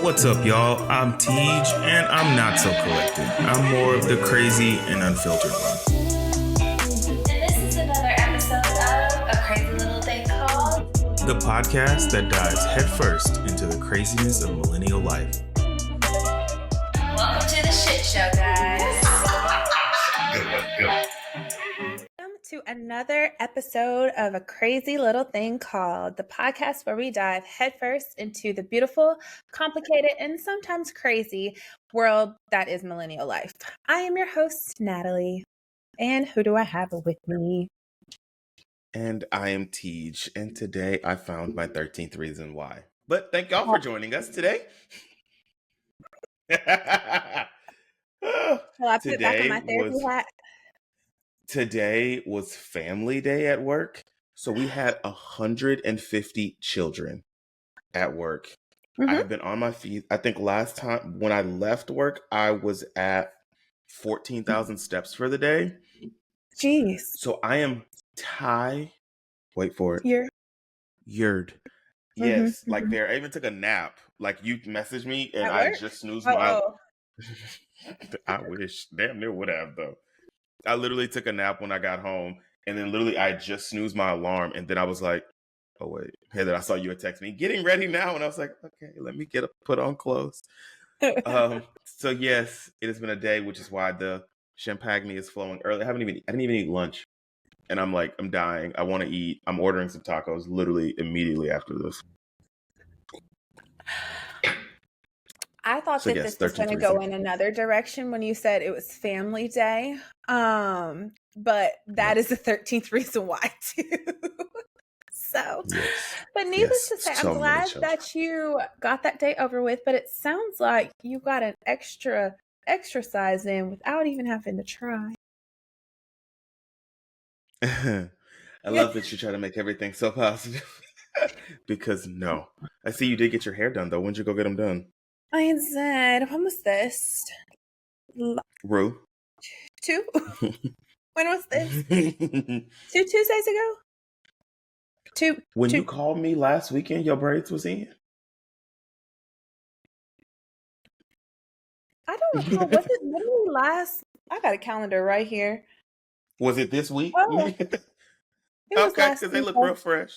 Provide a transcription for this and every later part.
What's up, y'all? I'm Teej, and I'm not so collected. I'm more of the crazy and unfiltered one. And this is another episode of A Crazy Little Thing Called The podcast that dives headfirst into the craziness of millennial life. Welcome to the shit show, guys. Welcome to another episode of A Crazy Little Thing Called, the podcast where we dive headfirst into the beautiful, complicated, and sometimes crazy world that is millennial life. I am your host, Natalie. And who do I have with me? And I am Teej, and today I found my 13th reason why. But thank y'all for joining us today. Shall I put back on my therapy hat? Today was family day at work. So we had 150 children at work. Mm-hmm. I've been on my feet. I think last time when I left work, I was at 14,000 steps for the day. Jeez. So I am wait for it. Yerd. Yes, Mm-hmm, like there. I even took a nap. Like you messaged me and At I work? just snoozed Oh. I wish. Damn near would have though. I literally took a nap when I got home and then literally I just snoozed my alarm and then I was like, oh wait, Heather, I saw you had text me, getting ready now. And I was like, okay, let me put on clothes. So yes, it has been a day, which is why the champagne is flowing early. I didn't even eat lunch. And I'm like, I'm dying. I want to eat. I'm ordering some tacos literally immediately after this. I thought that this was going to go in another direction when you said it was family day. But that is the 13th reason why too. So, yes. But needless to say, I'm glad that you got that day over with, but it sounds like you got an extra exercise in without even having to try. I love that you try to make everything so positive. Because no. I see you did get your hair done though. When'd you go get them done? I said, when was this? Rue. 2? When was this? 2 Tuesdays ago? When you called me last weekend, your braids was in? I don't recall. Was it literally last? I got a calendar right here. Was it this week? Oh, okay, because they look real fresh.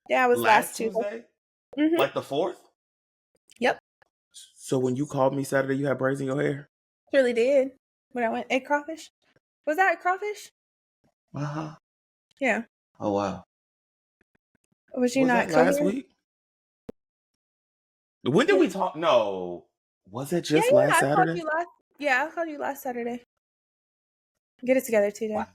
Yeah, it was last Tuesday? Mm-hmm. Like the 4th? Yep. So when you called me Saturday, you had braids in your hair? Surely did. When I went, ate crawfish? Was that crawfish? Uh-huh. Yeah. Oh, wow. Was you not that last week? When did we talk? No. Was it just last Saturday? I called you last Saturday. Get it together, TJ. Wow.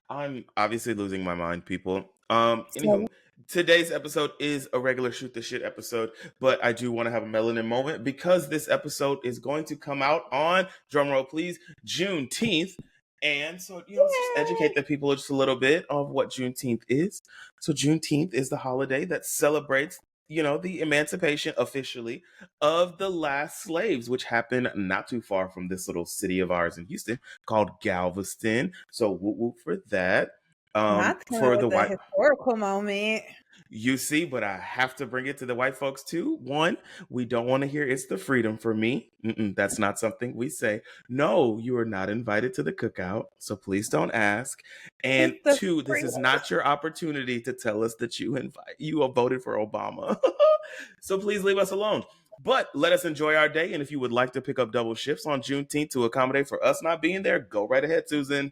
I'm obviously losing my mind, people. Anywho, today's episode is a regular shoot the shit episode, but I do want to have a melanin moment because this episode is going to come out on, drumroll please, Juneteenth. And so, just educate the people just a little bit of what Juneteenth is. So Juneteenth is the holiday that celebrates, the emancipation officially of the last slaves, which happened not too far from this little city of ours in Houston called Galveston. So whoop whoop for that. For the historical moment. You see, but I have to bring it to the white folks too. 1, we don't want to hear it's the freedom for me. That's not something we say. No, you are not invited to the cookout, so please don't ask. And 2, this is not your opportunity to tell us that you voted for Obama. So please leave us alone. But let us enjoy our day. And if you would like to pick up double shifts on Juneteenth to accommodate for us not being there, go right ahead, Susan.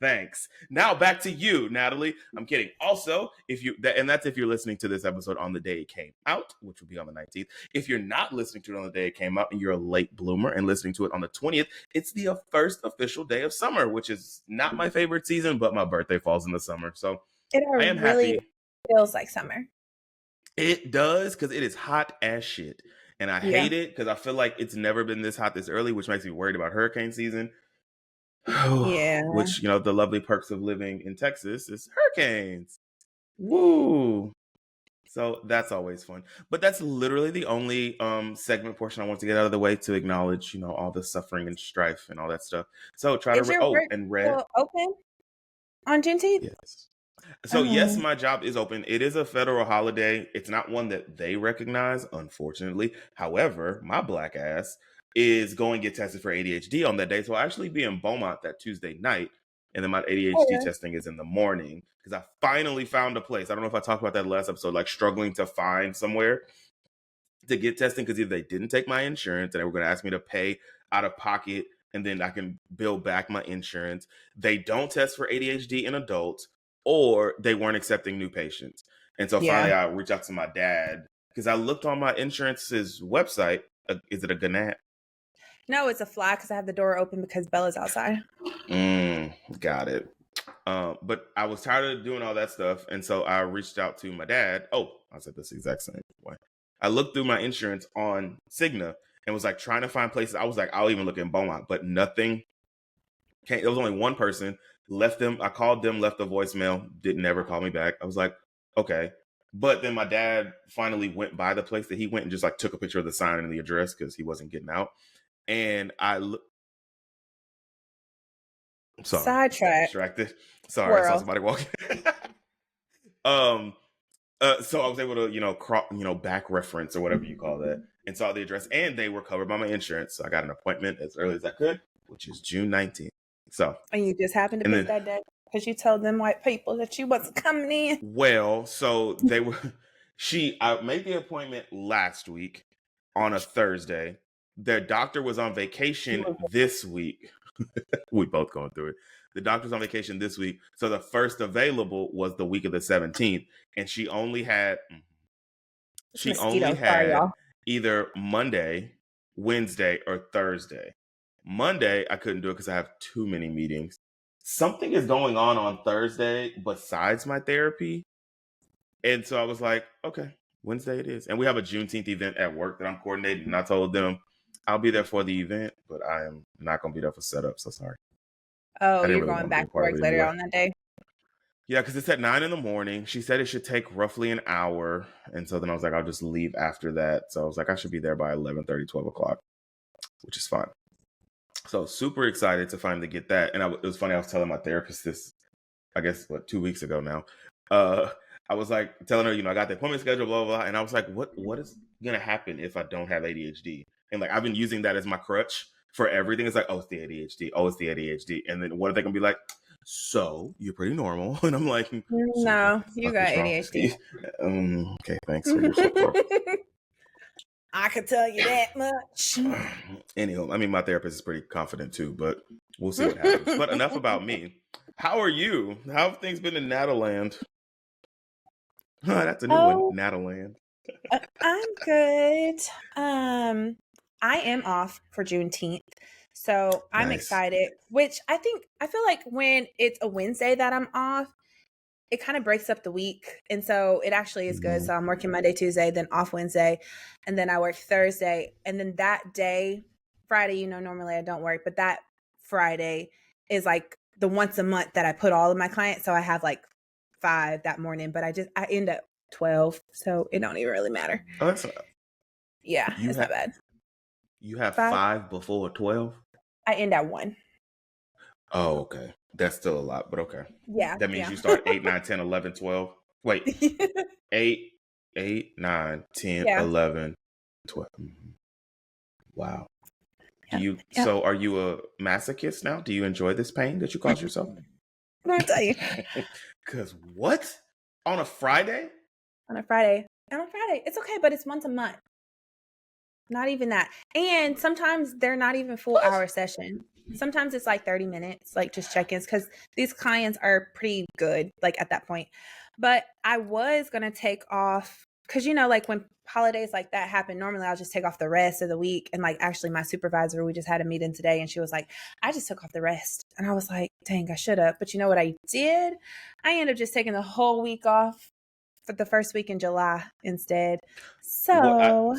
Thanks. Now back to you, Natalie. I'm kidding. Also, that's if you're listening to this episode on the day it came out, which will be on the 19th. If you're not listening to it on the day it came out and you're a late bloomer and listening to it on the 20th, it's the first official day of summer, which is not my favorite season, but my birthday falls in the summer. So I am happy. Feels like summer. It does, because it is hot as shit. And I hate it because I feel like it's never been this hot this early, which makes me worried about hurricane season. Yeah. Which, the lovely perks of living in Texas is hurricanes. Woo. So that's always fun. But that's literally the only segment portion I want to get out of the way to acknowledge, all the suffering and strife and all that stuff. So try Is your work and red. still open on Juneteenth? Yes. So yes, Oh, my job is open. It is a federal holiday. It's not one that they recognize, unfortunately. However, my black ass is going to get tested for ADHD on that day. So I'll actually be in Beaumont that Tuesday night. And then my ADHD oh, testing is in the morning because I finally found a place. I don't know if I talked about that last episode, like struggling to find somewhere to get testing because either they didn't take my insurance and they were going to ask me to pay out of pocket and then I can bill back my insurance. They don't test for ADHD in adults, or they weren't accepting new patients. And so finally, yeah. I reached out to my dad because I looked on my insurance's website. Is it a Gannett? No, it's a fly because I have the door open because Bella's outside. Got it. But I was tired of doing all that stuff, and so I reached out to my dad. Oh, I said this exact same way. I looked through my insurance on Cigna and was like trying to find places. I was like, I'll even look in Beaumont, but nothing came. There was only one person. Left them. I called them, left a voicemail, didn't ever call me back. I was like, okay. But then my dad finally went by the place that he went and just like took a picture of the sign and the address because he wasn't getting out. And sorry, Sidetrack. distracted. Sorry, I saw Squirrel. somebody walking. um, so I was able to, back reference or whatever you call that, and saw the address, and they were covered by my insurance. So I got an appointment as early as I could, which is June 19th. So, And you just happened to and pick then, that day because you told them white people that you wasn't coming in. well, so they were. I made the appointment last week on a Thursday. Their doctor was on vacation this week. We both going through it. The doctor's on vacation this week, so the first available was the week of the 17th, and she only had Sorry, y'all. either Monday, Wednesday, or Thursday. Monday, I couldn't do it because I have too many meetings. Something is going on Thursday besides my therapy. And so I was like, okay, Wednesday it is. And we have a Juneteenth event at work that I'm coordinating. And I told them I'll be there for the event, but I am not going to be there for setup. So sorry. Oh, you're really going back to work later on that day? Yeah, because it's at 9 a.m. She said it should take roughly an hour. And so then I was like, I'll just leave after that. So I was like, I should be there by 11:30, 12 o'clock, which is fine. So super excited to finally get that. And it was funny. I was telling my therapist this, I guess, 2 weeks ago now. I was like telling her, I got the appointment schedule, blah, blah, blah. And I was like, what is going to happen if I don't have ADHD? And like, I've been using that as my crutch for everything. It's like, oh, it's the ADHD. Oh, it's the ADHD. And then what are they going to be like? So you're pretty normal. And I'm like, no, you got ADHD. Okay, thanks for your support. I could tell you that much. Anyhow, I mean, my therapist is pretty confident too, but we'll see what happens. But enough about me. How are you? How have things been in Nataland? That's a new one, Nataland. I'm good. I am off for Juneteenth. So I'm excited, which I feel like when it's a Wednesday that I'm off, it kind of breaks up the week. And so it actually is good. So I'm working Monday, Tuesday, then off Wednesday. And then I work Thursday. And then that day, Friday, normally I don't work, but that Friday is like the once a month that I put all of my clients. So I have like 5 that morning, but I end up 12. So it don't even really matter. Oh, that's it's not bad. You have 5 before 12? I end at 1. Oh, okay. That's still a lot, but okay. Yeah. That means you start 8, 9, 10, 11, 12. Wait. 8, 9, 10, 11, 12. Wow. So are you a masochist now? Do you enjoy this pain that you cause yourself? I'll tell you. Because what? On a Friday? On a Friday. It's okay, but it's once a month. Not even that. And sometimes they're not even full hour session. Sometimes it's like 30 minutes, like just check-ins, because these clients are pretty good, like at that point. But I was going to take off, because, like when holidays like that happen, normally I'll just take off the rest of the week. And like, actually my supervisor, we just had a meeting today and she was like, I just took off the rest. And I was like, dang, I should have. But you know what I did? I ended up just taking the whole week off for the first week in July instead. So...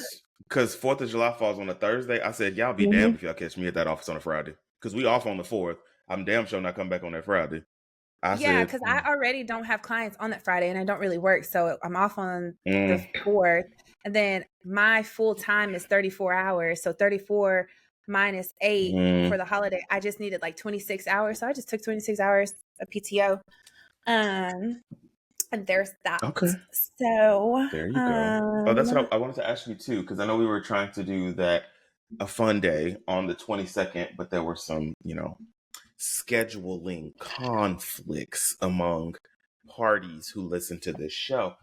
Because 4th of July falls on a Thursday, I said, y'all be damned if y'all catch me at that office on a Friday. Because we off on the 4th. I'm damn sure not come back on that Friday. Because I already don't have clients on that Friday and I don't really work. So I'm off on the 4th. And then my full time is 34 hours. So 34 minus 8 for the holiday. I just needed like 26 hours. So I just took 26 hours of PTO. Um, and there's that. Okay. So There you go. Oh, that's what I wanted to ask you too, because I know we were trying to do that a fun day on the 22nd, but there were some, scheduling conflicts among parties who listen to this show.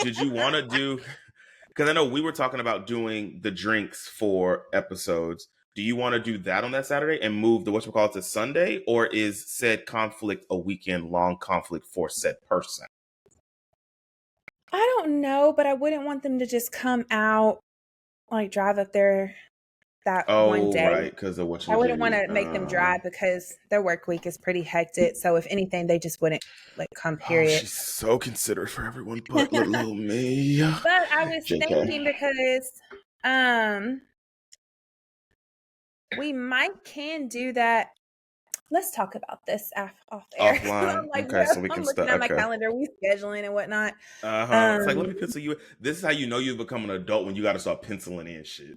Did you want to do? Because I know we were talking about doing the drinks for episodes. Do you want to do that on that Saturday and move the whatchamacallit to Sunday, or is said conflict a weekend long conflict for said person? I don't know, but I wouldn't want them to just come out, like drive up there that one day. Right, because of what you I wouldn't do. want to make them drive because their work week is pretty hectic. So if anything, they just wouldn't come, period. She's so considerate for everyone but little me. But I was JK. thinking because we can do that. Let's talk about this off air. Offline. Like, okay, so we I'm can looking start. at my calendar, we scheduling and whatnot. It's like, let me pencil you in. This is how you know you've become an adult, when you got to start penciling in shit.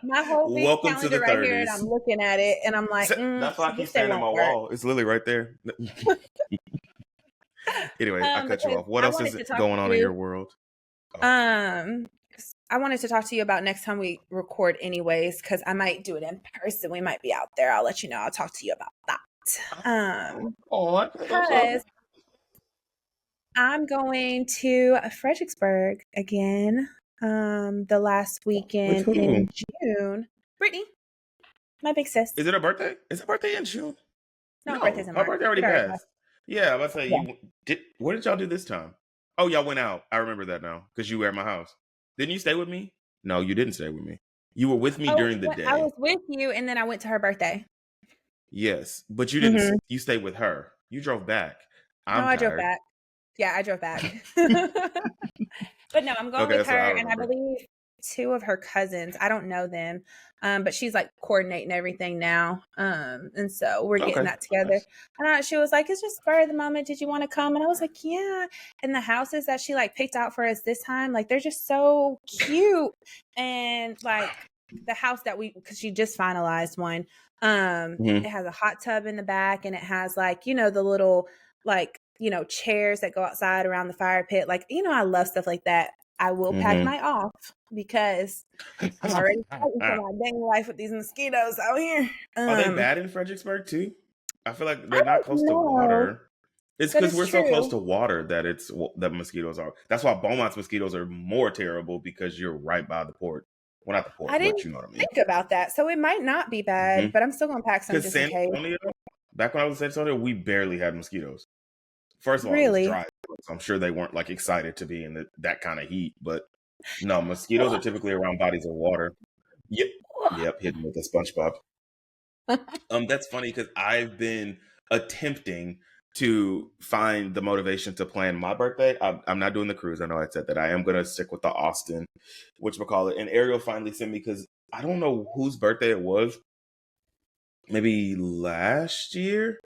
My whole big Welcome to calendar the right 30s. here, and I'm looking at it, and I'm like, that's why I keep this staring day at my won't work. wall. It's literally right there. Anyway, I cut you off. What else is going on in your world? I wanted to talk to you about next time we record anyways, because I might do it in person. We might be out there. I'll let you know. I'll talk to you about that. Because I'm going to Fredericksburg again the last weekend in June. Brittany, my big sis. Is it her birthday? Is her birthday in June? No, her birthday's in March. Her birthday already passed. Yeah, I was about to say, what did y'all do this time? Oh, y'all went out. I remember that now, because you were at my house. Didn't you stay with me? No, you didn't stay with me. You were with me during the day. I was with you, and then I went to her birthday. Yes, but you didn't. You stayed with her. You drove back. I drove back. Yeah, I drove back. But no, I'm going with her, and I believe 2 of her cousins. I don't know them, but she's like coordinating everything now, and so we're getting that together. And she was like, "It's just spur of the moment. Did you want to come?" And I was like, "Yeah." And the houses that she like picked out for us this time, like they're just so cute, and like the house that because she just finalized one. It has a hot tub in the back, and it has like the little like chairs that go outside around the fire pit. Like I love stuff like that. I will pack my off because I'm already fighting for my dang life with these mosquitoes out here. Are they bad in Fredericksburg too? I feel like they're not close to water. It's because we're so close to water that mosquitoes are. That's why Beaumont's mosquitoes are more terrible, because you're right by the port. Well, not the port, but you know what I mean. Think about that. So it might not be bad, but I'm still gonna pack some just in case. Antonio, back when I was in San Antonio, we barely had mosquitoes. First of all, really? It was dry, so I'm sure they weren't like excited to be in that kind of heat. But no, mosquitoes are typically around bodies of water. Yep, hidden with a SpongeBob. That's funny, because I've been attempting to find the motivation to plan my birthday. I'm not doing the cruise. I know I said that. I am going to stick with the Austin, whatchamacallit. And Ariel finally sent me, because I don't know whose birthday it was. Maybe last year.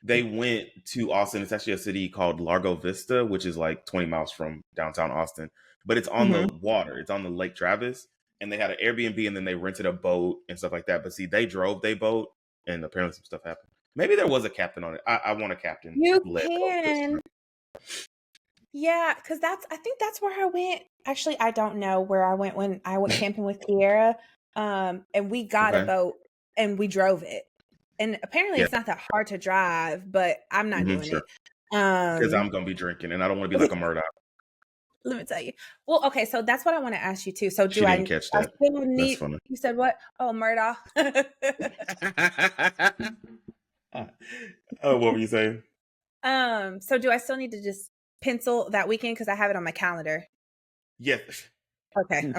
They went to Austin. It's actually a city called Largo Vista, which is like 20 miles from downtown Austin. But it's on the water. It's on the Lake Travis. And they had an Airbnb, and then they rented a boat and stuff like that. But see, they drove their boat, and apparently some stuff happened. Maybe there was a captain on it. I want a captain. You can. Yeah, because I think that's where I went. Actually, I don't know where I went when I went camping with Kiera. And we got a boat, and we drove it. And apparently it's not that hard to drive, but I'm not doing it. Because I'm going to be drinking, and I don't want to be like a Murdoch. Let me tell you. Well, okay, so that's what I want to ask you too. So she didn't catch that. That's funny. You said what? Oh, Murdoch. Oh, what were you saying? So do I still need to just pencil that weekend, because I have it on my calendar? Yes. Okay.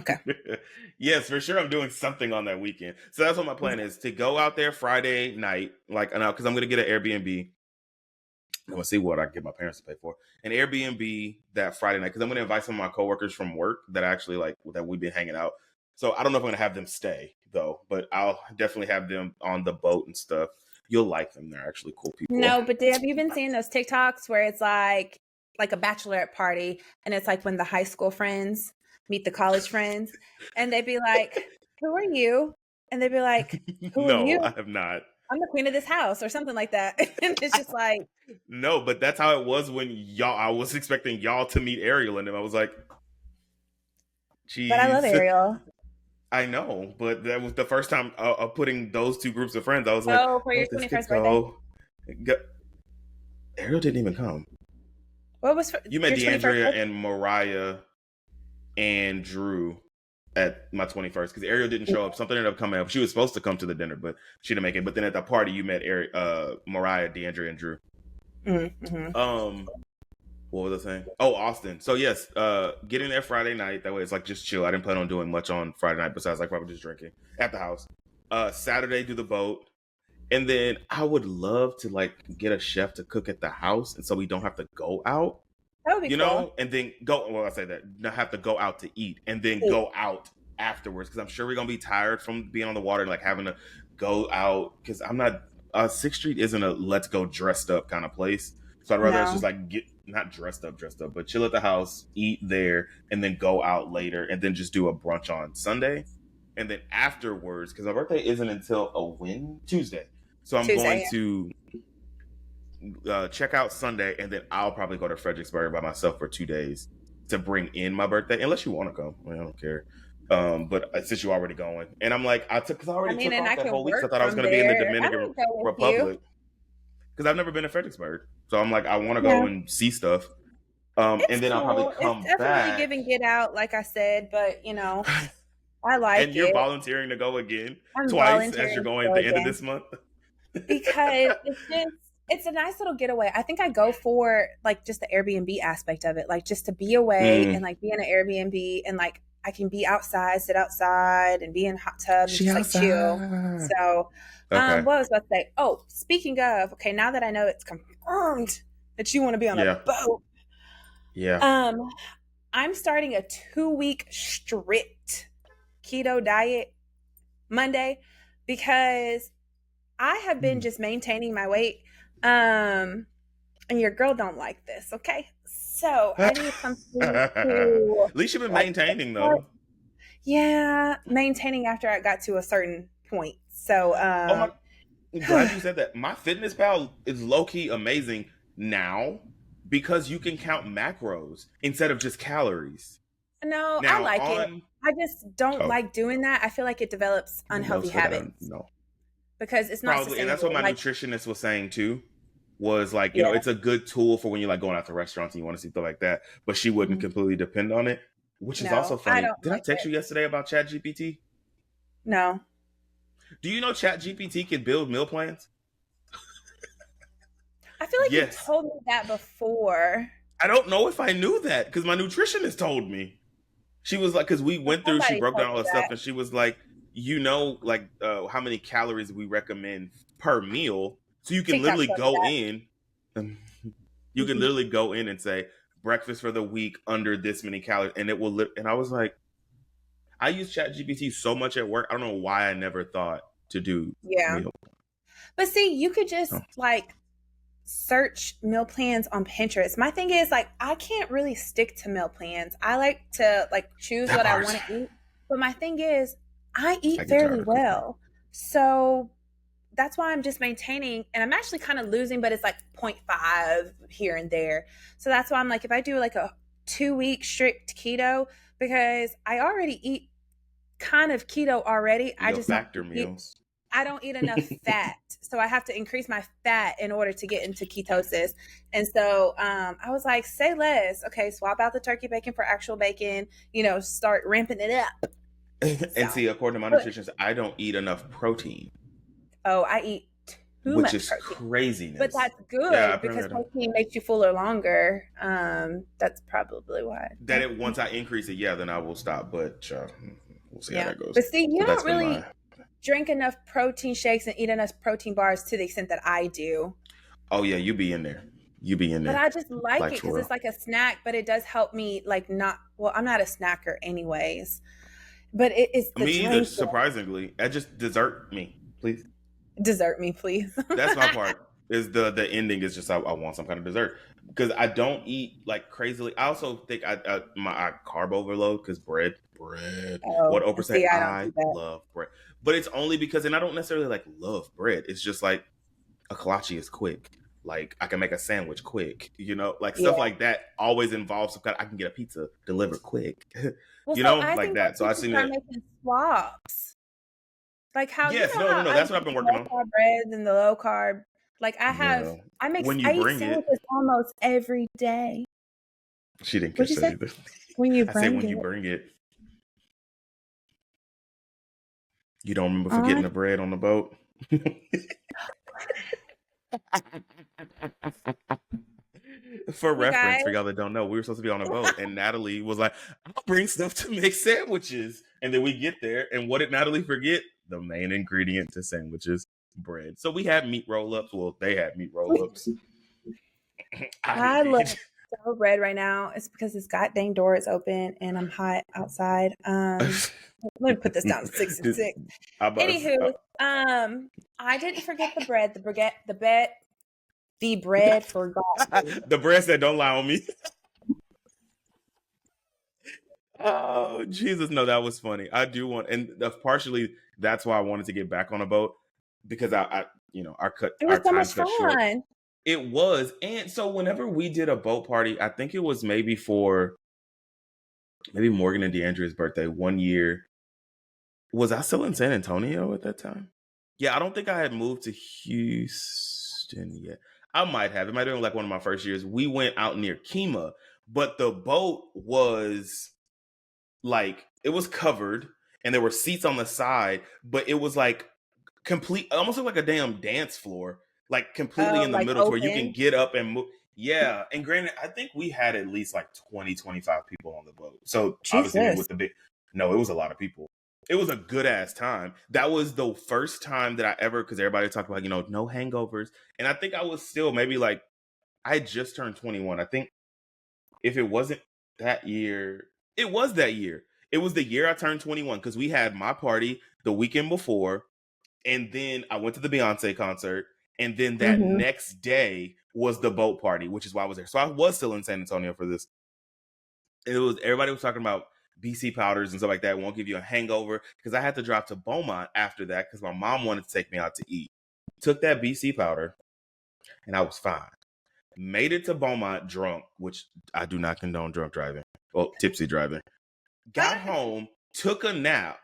Yes, for sure. I'm doing something on that weekend. So that's what my plan is, to go out there Friday night, because I'm going to get an Airbnb. I'm going to see what I can get my parents to pay for. An Airbnb that Friday night, because I'm going to invite some of my coworkers from work that actually that we've been hanging out. So I don't know if I'm going to have them stay though, but I'll definitely have them on the boat and stuff. You'll like them. They're actually cool people. No, but have you been seeing those TikToks where it's like a bachelorette party, and it's like when the high school friends meet the college friends, and they'd be like, "Who are you?" And they'd be like, "Who are you?" No, I have not. I'm the queen of this house or something like that. And it's just like, No, but that's how it was when I was expecting y'all to meet Ariel and him. I was like, but I love geez. Ariel. I know, but that was the first time of putting those two groups of friends. I was like, Oh, for your this 21st could birthday? Ariel didn't even come. What was You met your 21st DeAndrea birthday? and Mariah and Drew at my 21st because Ariel didn't show up. Something ended up coming up. She was supposed to come to the dinner, but she didn't make it. But then at the party, you met Mariah, DeAndrea, and Drew. Mm-hmm. What was I saying? Oh, Austin. So yes, getting there Friday night. That way it's like just chill. I didn't plan on doing much on Friday night besides like probably just drinking at the house. Saturday do the boat. And then I would love to like get a chef to cook at the house and so we don't have to go out. That would be You cool. know, and then I say that, not have to go out to eat and then go out afterwards because I'm sure we're gonna be tired from being on the water and like having to go out because I'm not 6th Street isn't a let's go dressed up kind of place. So I'd rather us just like get not dressed up, but chill at the house, eat there, and then go out later and then just do a brunch on Sunday. And then afterwards, because my birthday isn't until Tuesday. So I'm going to check out Sunday, and then I'll probably go to Fredericksburg by myself for 2 days to bring in my birthday, unless you want to come. I don't care. But since you're already going, and I'm like, I took off that whole week. So I thought I was going to be in the Dominican Republic because I've never been to Fredericksburg. So I'm like, I want to go and see stuff. And then I'll probably come it's definitely back. give and get out, like I said, but you know, I like it. And you're volunteering to go again I'm twice as you're going at the end of this month. Because it's a nice little getaway. I think I go for like just the Airbnb aspect of it, like just to be away and like be in an Airbnb and like I can be outside, sit outside, and be in a hot tub and just like chill. So, what I was about to say? Oh, speaking of, okay, now that I know it's confirmed that you want to be on a boat, I'm starting a 2-week strict keto diet Monday because I have been just maintaining my weight. And your girl don't like this, okay? So I need something to at least you've been maintaining though. Yeah, maintaining after I got to a certain point. So I'm glad you said that. My Fitness Pal is low-key amazing now because you can count macros instead of just calories. No, I like it. I just don't like doing that. I feel like it develops unhealthy habits. No. Because it's not probably, and that's what my nutritionist was saying too. Was like, you know, it's a good tool for when you're like going out to restaurants and you want to see stuff like that. But she wouldn't completely depend on it, which is also funny. Did I text you yesterday about ChatGPT? No. Do you know ChatGPT can build meal plans? I feel like you told me that before. I don't know if I knew that because my nutritionist told me. She was like, because we went through, she broke down all the stuff, and she was like, you know, like how many calories we recommend per meal. So you can literally go in. You can literally go in and say breakfast for the week under this many calories, and it will. And I was like, I use ChatGPT so much at work. I don't know why I never thought to do meal. But see, you could just like search meal plans on Pinterest. My thing is like I can't really stick to meal plans. I like to like choose what I want to eat. But my thing is I eat fairly well. So that's why I'm just maintaining, and I'm actually kind of losing, but it's like 0.5 here and there. So that's why I'm like, if I do like a 2-week strict keto, because I already eat kind of keto already. I just I don't eat enough fat. So I have to increase my fat in order to get into ketosis. And so I was like, say less. Okay, swap out the turkey bacon for actual bacon, you know, start ramping it up. And see, according to my nutritionist, I don't eat enough protein. Oh, I eat too much protein. Which is craziness. But that's good because protein makes you fuller longer. That's probably why. Once I increase it, then I will stop. But we'll see how that goes. But see, you don't really drink enough protein shakes and eat enough protein bars to the extent that I do. Oh, yeah, you be in there. But I just like it because it's like a snack, but it does help me like I'm not a snacker anyways. But it's the surprisingly, just dessert me, please. Dessert me, please. That's my part. Is the ending is just I want some kind of dessert because I don't eat like crazily. I also think I carb overload because bread. 100%. I love bread, but it's only because, and I don't necessarily like love bread. It's just like a kolache is quick. Like I can make a sandwich quick, like Yeah. stuff like that always involves some kind. I can get a pizza delivered quick, Well, so I like think that. So we I've should seen start it. making swaps. Like how Yes, how no. I That's what make I've been the working low on. carb breads and the low carb. Like No, when you I eat bring it, sandwiches almost every day. she didn't What'd catch you that say? either. When you I said bring when you it. bring it, you don't remember Uh, forgetting the bread on the boat. For you guys, reference, for y'all that don't know, we were supposed to be on a boat, and Natalie was like, "I'll bring stuff to make sandwiches." And then we get there, and what did Natalie forget? The main ingredient to sandwiches, bread. So we had meat roll-ups. Well, they had meat roll-ups. I I look didn't. so red right now. It's because this goddamn door is open and I'm hot outside. Let me put this down to 66. I about to- Anywho, I didn't forget the bread. The bread forgot me. the bread said, "Don't lie on me." Oh Jesus, no, that was funny. I do want, and partially that's why I wanted to get back on a boat because It our was so time much cut short. fun. It was, and so whenever we did a boat party, I think it was maybe for Morgan and DeAndrea's birthday one year. Was I still in San Antonio at that time? Yeah, I don't think I had moved to Houston yet. I might have. It might have been like one of my first years. We went out near Kima, but the boat was like, it was covered and there were seats on the side, but it was like complete, almost looked like a damn dance floor, like completely in the Like middle to where you can open. get up and move. Yeah. And granted, I think we had at least like 20, 25 people on the boat. So obviously Jesus. with no, it was a lot of people. It was a good ass time. That was the first time that I ever, because everybody talked about, no hangovers. And I think I was still maybe like, I had just turned 21. I think if it wasn't that year, it was that year. It was the year I turned 21 because we had my party the weekend before. And then I went to the Beyonce concert. And then that Mm-hmm. next day was the boat party, which is why I was there. So I was still in San Antonio for this. Everybody was talking about BC powders and stuff like that. Won't give you a hangover, because I had to drive to Beaumont after that because my mom wanted to take me out to eat. Took that BC powder and I was fine. Made it to Beaumont drunk, which I do not condone drunk driving. Well, tipsy driving. Got home, took a nap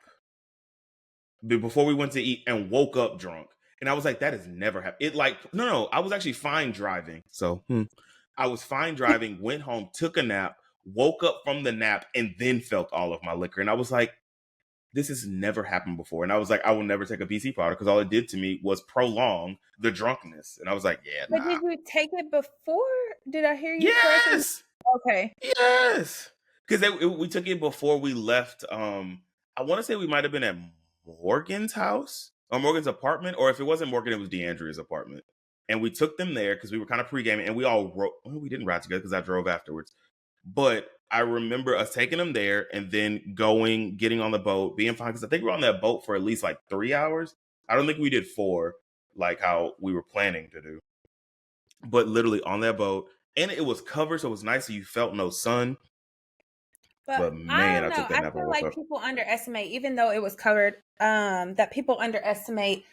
before we went to eat, and woke up drunk. And I was like, that has never happened. It like, no, I was actually fine driving. So I was fine driving, went home, took a nap, woke up from the nap, and then felt all of my liquor. And I was like, this has never happened before. And I was like, I will never take a BC powder because all it did to me was prolong the drunkenness. And I was like, yeah, But nah. did you take it before? Did I hear you correctly? Yes. Okay. Yes. Because we took it before we left. I want to say we might have been at Morgan's house or Morgan's apartment, or if it wasn't Morgan, it was DeAndrea's apartment. And we took them there because we were kind of pre-gaming, and we all we didn't ride together because I drove afterwards. But I remember us taking them there and then getting on the boat, being fine. Because I think we were on that boat for at least like 3 hours. I don't think we did 4, like how we were planning to do. But literally on that boat, and it was covered, so it was nice. So you felt no sun. But man, I I don't took know. that I nap and feel woke like up. people underestimate, even though it was covered, that people underestimate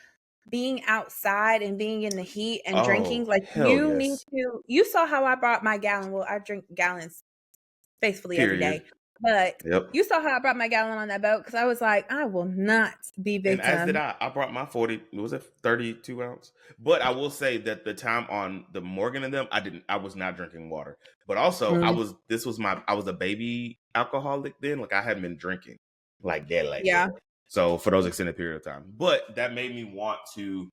being outside and being in the heat and drinking. Like Hell yes. You saw how I brought my gallon. Well, I drink gallons faithfully every Period. day. But Yep. you saw how I brought my gallon on that boat because I was like, I will not be victim. And as did I. I brought my 40. Was it 32 ounce? But I will say that the time on the Morgan and them, I was not drinking water. But also I was a baby alcoholic then. Like I hadn't been drinking like that. Yeah. So for those extended period of time. But that made me want to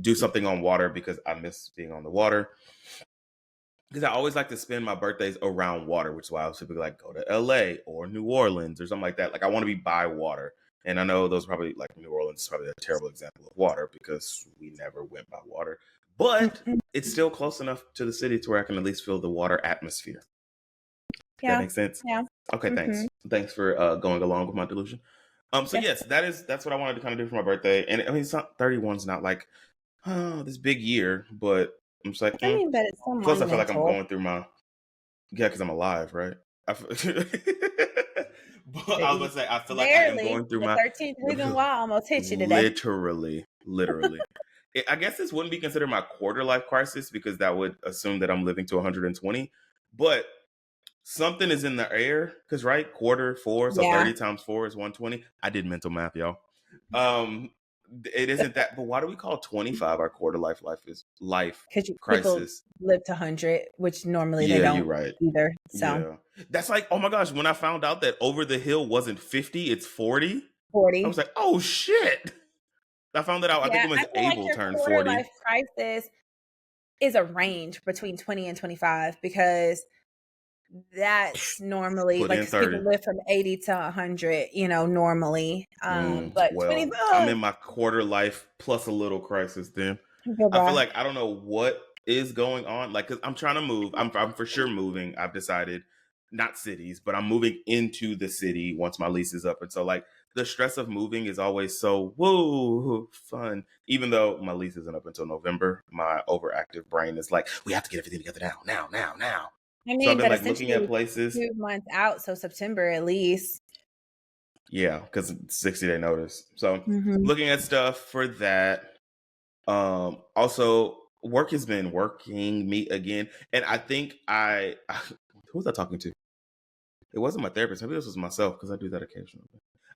do something on water because I miss being on the water. Because I always like to spend my birthdays around water, which is why I was typically like go to LA or New Orleans or something like that. Like I want to be by water. And I know those probably, like New Orleans is probably a terrible example of water because we never went by water. But it's still close enough to the city to where I can at least feel the water atmosphere. Yeah. That makes sense? Yeah. Okay, thanks. Thanks for going along with my delusion. So yes, that's what I wanted to kind of do for my birthday. And I mean, it's not 31's not like this big year, but I'm just like, I mean, but it's so plus I feel like I'm monumental. going through because I'm alive, right? But I was gonna say, I feel like I am Barely. going through The my 13th reason why almost hit you today. literally. I guess this wouldn't be considered my quarter life crisis because that would assume that I'm living to 120. But something is in the air because right, quarter 4, so Yeah. 30 times 4 is 120. I did mental math, y'all. Um, it isn't that, but why do we call 25 our quarter life Because people crisis? live to 100, which normally they Yeah, you're don't right. either. So Yeah, that's like, oh my gosh, when I found out that over the hill wasn't 50, it's 40. I 40. was like, oh shit. I found that out. I think Yeah, it was I feel like Abel your turned quarter 40. life crisis is a range between 20 and 25 because that's normally Put like in because people 30. live from 80 to 100, normally. But Well, 20, I'm in my quarter life plus a little crisis then. I feel goodbye. like I don't know what is going on. Like, cause I'm trying to move. I'm for sure moving. I've decided, not cities, but I'm moving into the city once my lease is up. And so, like, the stress of moving is always so woo fun. Even though my lease isn't up until November, my overactive brain is like, we have to get everything together now. I So I've mean, been but like looking at essentially places. 2 months out, so September at least. Yeah, because it's 60-day notice. So Mm-hmm. looking at stuff for that. Also, work has been working me again, and I think who was I talking to? It wasn't my therapist. Maybe this was myself because I do that occasionally.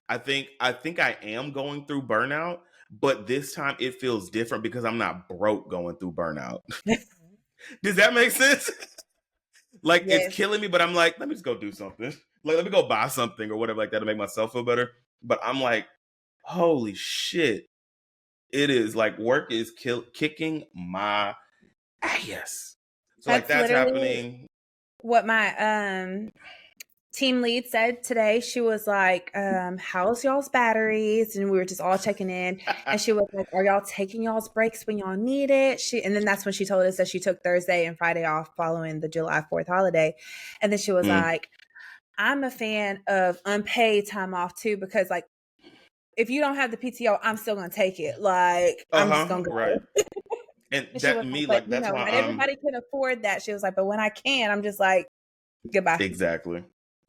I think I am going through burnout, but this time it feels different because I'm not broke going through burnout. Does that make sense? Like it's Yes. killing me, but I'm like, let me just go do something. Like let me go buy something or whatever like that to make myself feel better. But I'm like, holy shit. It is like work is kicking my ass. So like That's that's literally happening. what my team lead said today. She was like, how's y'all's batteries? And we were just all checking in. And she was like, are y'all taking y'all's breaks when y'all need it? And then that's when she told us that she took Thursday and Friday off following the July 4th holiday. And then she was like, I'm a fan of unpaid time off too, because like, if you don't have the PTO, I'm still going to take it. Like, I'm just going to go. Right. And And she that was like, me but like that's why not I'm everybody can afford that. She was like, but when I can, I'm just like, goodbye. exactly.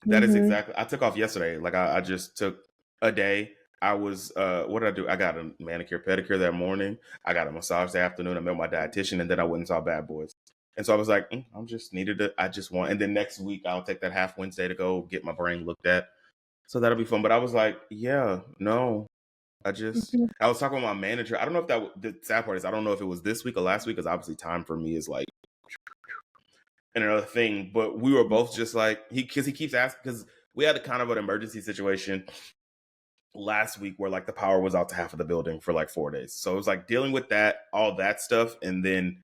That is exactly. I took off yesterday. Like I just took a day. I was what did I do? I got a manicure pedicure that morning. I got a massage that afternoon. I met my dietitian, and then I went and saw Bad Boys. And so I was like, I'm just needed to. I just want. And then next week I'll take that half Wednesday to go get my brain looked at. So that'll be fun. But I was like, yeah, no. I was talking with my manager. I don't know if the sad part is I don't know if it was this week or last week because obviously time for me is like another thing. But we were both just like because he keeps asking because we had a kind of an emergency situation last week where like the power was out to half of the building for like 4 days. So it was like dealing with that, all that stuff, and then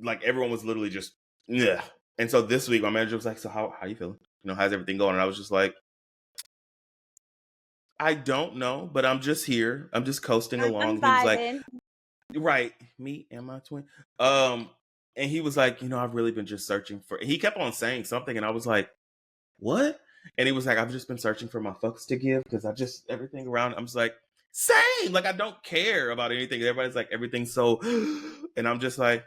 like everyone was literally just yeah. And so this week my manager was like, "So how you feeling? How's everything going?" And I was just like, I don't know, but I'm just here. I'm just coasting along. I'm He was like, vibing. right, me and my twin. And he was like, I've really been just searching for. He kept on saying something, and I was like, what? And he was like, I've just been searching for my fucks to give because I just everything around. I'm just like, same. Like I don't care about anything. Everybody's like, everything's so, and I'm just like,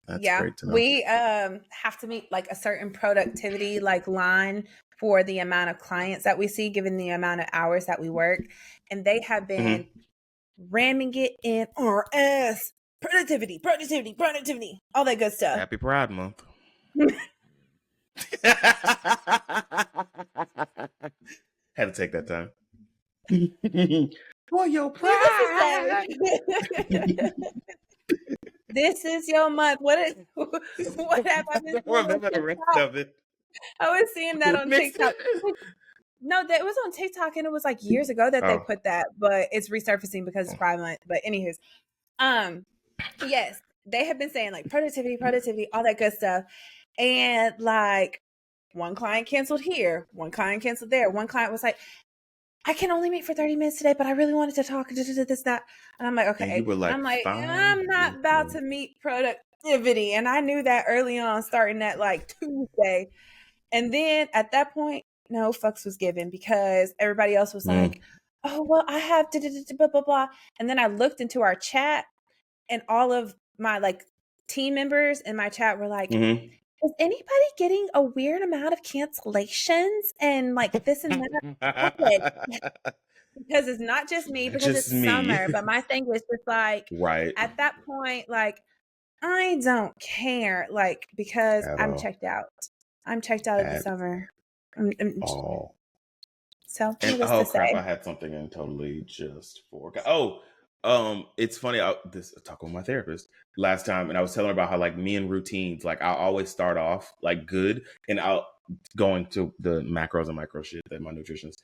that's great to know. We have to meet like a certain productivity like line for the amount of clients that we see, given the amount of hours that we work, and they have been ramming it in our ass. Productivity, all that good stuff. Happy Pride Month. Had to take that time. For your pride. This is your month. What have I been I don't remember the rest of it. I was seeing that on TikTok. No, that was on TikTok, and it was like years ago that they put that, but it's resurfacing because it's Pride Month. But anywho's, yes, they have been saying like productivity, all that good stuff, and like one client canceled here, one client canceled there. One client was like, I can only meet for 30 minutes today, but I really wanted to talk this, that. And I'm like, okay. And you were like, I'm like, I'm not about to meet productivity. And I knew that early on, starting at like Tuesday. And then at that point, no fucks was given because everybody else was like, oh, well, I have blah, blah, blah. And then I looked into our chat and all of my like team members in my chat were like, is anybody getting a weird amount of cancellations and like this and that? Because it's not just me, because Just it's me. summer. But my thing is just like, Right. at that point, like, I don't care, like, because At I'm all. checked out. I'm checked out of the At summer. all. So, And needless oh to crap, say. I had something and totally just forgot. Oh, it's funny. This talking with my therapist last time, and I was telling her about how like me and routines, like I'll always start off like good, and I'll go into the macros and micro shit that my nutritionist.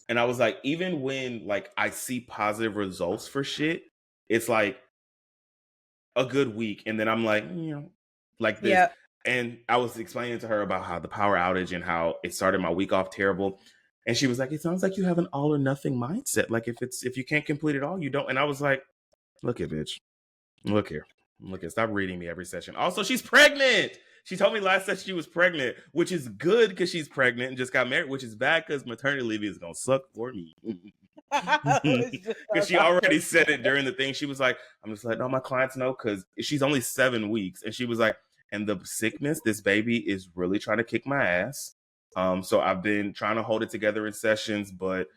And I was like, even when like I see positive results for shit, it's like a good week, and then I'm like, like this. Yep. And I was explaining to her about how the power outage and how it started my week off terrible. And she was like, it sounds like you have an all or nothing mindset. Like if you can't complete it all, you don't. And I was like, look here, bitch. Look here. Stop reading me every session. Also, she's pregnant. She told me last session she was pregnant, which is good because she's pregnant and just got married, which is bad because maternity leave is gonna suck for me. Because she already said it during the thing. She was like, I'm just letting all my clients know because she's only 7 weeks. And she was like, and the sickness, this baby is really trying to kick my ass. So I've been trying to hold it together in sessions, but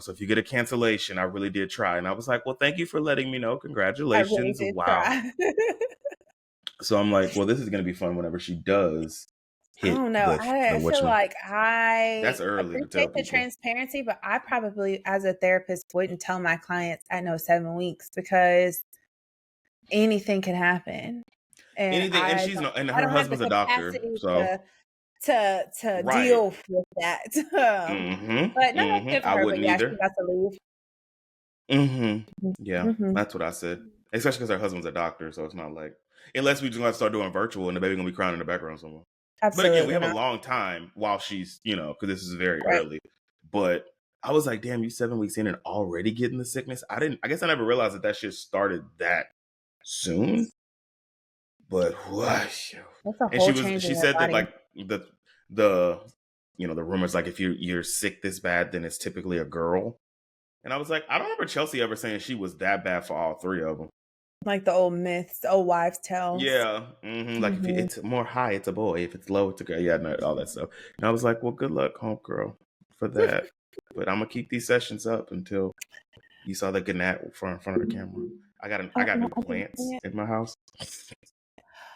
so if you get a cancellation, I really did try. And I was like, well, thank you for letting me know. I really Congratulations. did Wow. try. So I'm like, well, this is going to be fun whenever she does I hit don't know. I feel like I That's early to tell appreciate the people. transparency, but I probably, as a therapist, wouldn't tell my clients I know 7 weeks because anything can happen. And Anything, and she's I her don't have the husband's a doctor, capacity so to right. deal with that. But no, that's good for I her. But wouldn't yeah, either. she got to leave. Yeah, that's what I said. Especially because her husband's a doctor, so it's not like unless we just gonna start doing virtual and the baby gonna be crying in the background somewhere. Absolutely. But again, we have not. a long time while she's because this is very Right. early. But I was like, damn, you 7 weeks in and already getting the sickness. I guess I never realized that shit started that soon. But That's a whole change. She said that like the the rumors like if you're sick this bad, then it's typically a girl. And I was like, I don't remember Chelsea ever saying she was that bad for all 3 of them. Like the old myths, the old wives' tales. Yeah. Like if it's more high, it's a boy. If it's low, it's a girl. Yeah, no, all that stuff. And I was like, well, good luck, homegirl, for that. But I'm gonna keep these sessions up until you saw the gnat in front of the camera. I got new plants in my house.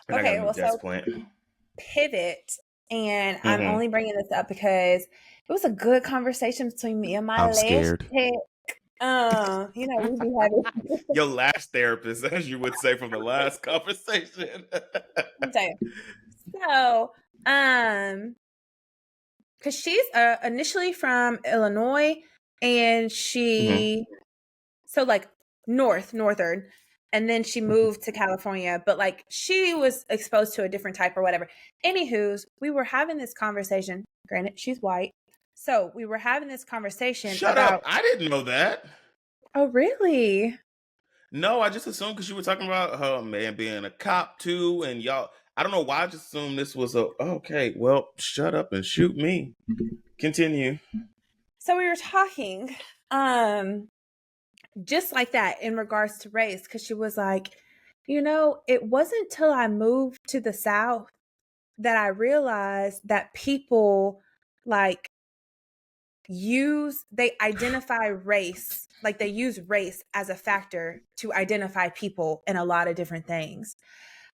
And Okay, I got a new desk plant. Pivot, and I'm only bringing this up because it was a good conversation between me and my I'm scared. pick. We be having your last therapist, as you would say from the last conversation. Okay. So, because she's initially from Illinois, and she so like northern, and then she moved to California, but like she was exposed to a different type or whatever. Anywho's, we were having this conversation. Granted, she's white, so we were having this conversation. Shut up! I didn't know that. Oh, really? No, I just assumed because you were talking about her man being a cop too, and y'all. I don't know why I just assumed this was okay. Well, shut up and shoot me. Continue. So we were talking, just like that in regards to race, because she was like, it wasn't till I moved to the South that I realized that people like they identify race, like they use race as a factor to identify people in a lot of different things.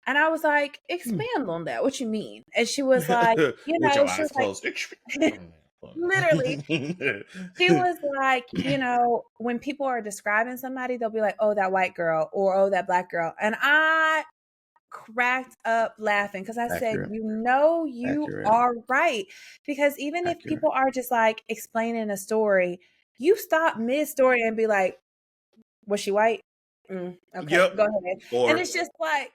And I was like, expand on that. What you mean? And she was like, with your she eyes was closed. like, literally, she was like, when people are describing somebody, they'll be like, oh, that white girl, or oh, that black girl. And I cracked up laughing because I said, you are right. Because even if people are just like explaining a story, you stop mid-story and be like, was she white? Okay, yep. Go ahead. And it's just like,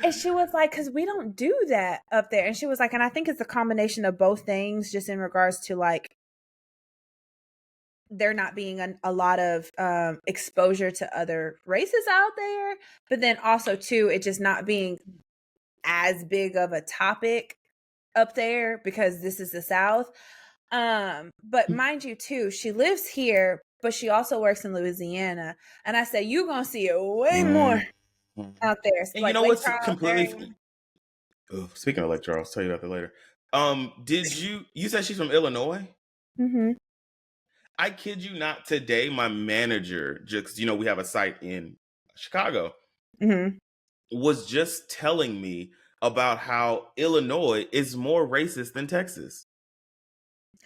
and she was like, because we don't do that up there. And she was like, and I think it's a combination of both things, just in regards to like there not being a lot of exposure to other races out there, but then also too, it just not being as big of a topic up there because this is the South. But mind you too, she lives here, but she also works in Louisiana. And I said, you're gonna see it way more out there. And Like you know Lake what's Charles area. completely speaking of Lake Charles, I'll tell you about that later. Did you said she's from Illinois? Mm-hmm. I kid you not, today my manager, just we have a site in Chicago, Mm-hmm. was just telling me about how Illinois is more racist than Texas.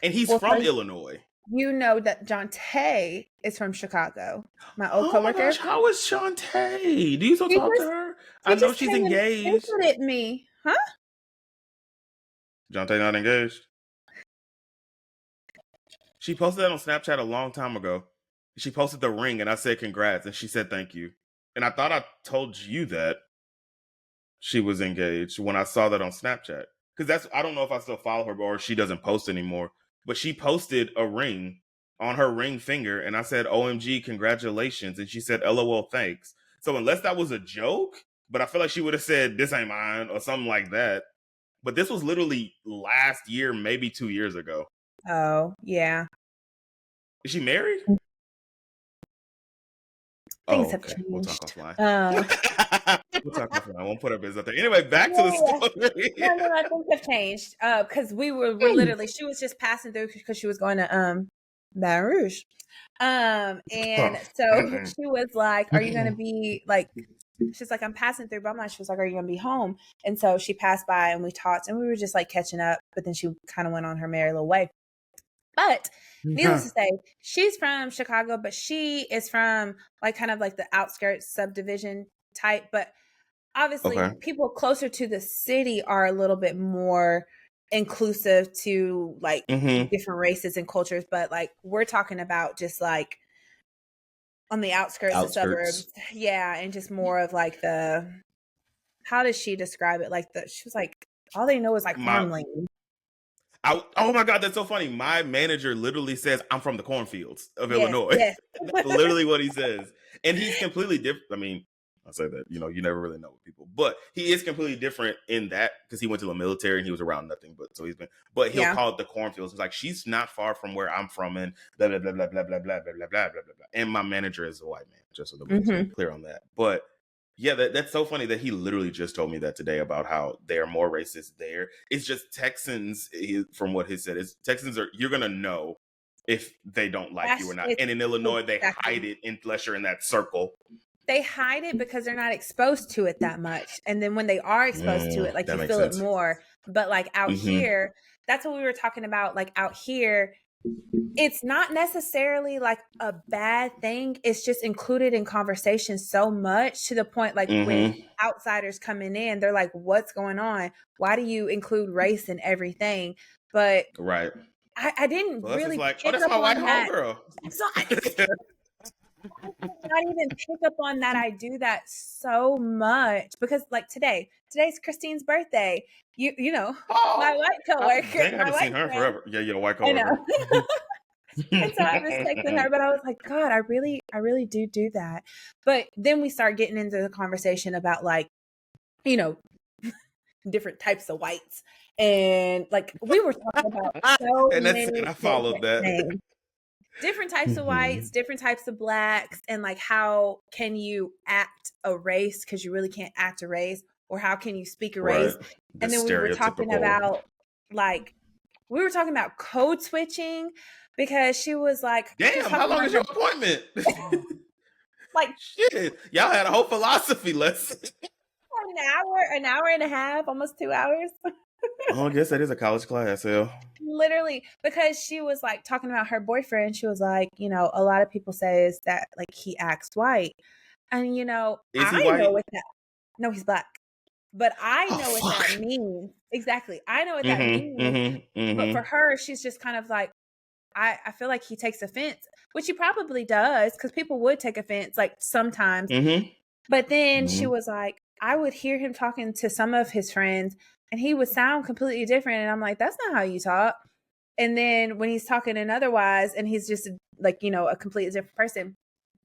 And he's Well, from Illinois. you know that Jonte is from Chicago, my old Oh my coworker. gosh, how is Shantae? Do you still He talk to just her? I he know just she's came and engaged. visited me, huh? Shantae not engaged? She posted that on Snapchat a long time ago. She posted the ring and I said congrats and she said thank you. And I thought I told you that she was engaged when I saw that on Snapchat. Because I don't know if I still follow her or she doesn't post anymore. But she posted a ring on her ring finger and I said, OMG, congratulations. And she said, LOL, thanks. So unless that was a joke, but I feel like she would have said, this ain't mine or something like that. But this was literally last year, maybe 2 years ago. Oh, yeah. Is she married? Things have Okay. changed. We'll talk offline. We'll talk offline. I won't put our business out there. Anyway, back to the story. No, things have changed. Because we're literally, she was just passing through because she was going to Baton Rouge. And so she was like, are you gonna be like, she's like, I'm passing through Beaumont. She was like, are you gonna be home? And so she passed by and we talked and we were just like catching up, but then she kind of went on her merry little way. But needless to say, she's from Chicago, but she is from like kind of like the outskirts subdivision type. But obviously people closer to the city are a little bit more inclusive to like different races and cultures. But like we're talking about just like on the outskirts of suburbs. Yeah. And just more of like how does she describe it? Like she was like, all they know is like farmland. Oh my God, that's so funny. My manager literally says, I'm from the cornfields of Illinois. Yes. That's literally what he says. And he's completely different. I mean, I say that, you never really know people, but he is completely different in that because he went to the military and he was around nothing but he'll call it the cornfields. It's like, she's not far from where I'm from and blah, blah, blah, blah, blah, blah, blah, blah, blah, blah, blah, blah. And my manager is a white man, just so that we're clear on that. But yeah, that's so funny that he literally just told me that today about how they're more racist there. It's just Texans, from what he said, Texans you're going to know if they don't like you or not. And in Illinois, they hide it unless you're in that circle. They hide it because they're not exposed to it that much. And then when they are exposed to it, like you feel it more. But like out here, that's what we were talking about. Like out here, it's not necessarily like a bad thing. It's just included in conversation so much to the point like when outsiders coming in, they're like, what's going on? Why do you include race in everything? But I didn't really like, pick that's up my white on that. homegirl. Not even pick up on that. I do that so much because like today's Christine's birthday. You know, my white coworker. I haven't seen her forever. Yeah, you're a white coworker. I know. And so I was texting her, but I was like, God, I really do that. But then we start getting into the conversation about like, different types of whites. And like we were talking about so many I followed that. things. Different types of whites, different types of blacks, and like how can you act a race because you really can't act a race, or how can you speak a race? And then we were talking about code switching because she was like, damn, how long is your appointment? Like shit, y'all had a whole philosophy lesson. An hour and a half, almost 2 hours. Oh, I guess that is a college class, Literally, because she was like talking about her boyfriend. She was like, a lot of people says that like he acts white, and is he I white? know what that. No, he's black, but I know what that means. Exactly, I know what that means. But for her, she's just kind of like, I feel like he takes offense, which he probably does, because people would take offense like sometimes. But then she was like, I would hear him talking to some of his friends and he would sound completely different. And I'm like, that's not how you talk. And then when he's talking and otherwise, and he's just like, a completely different person.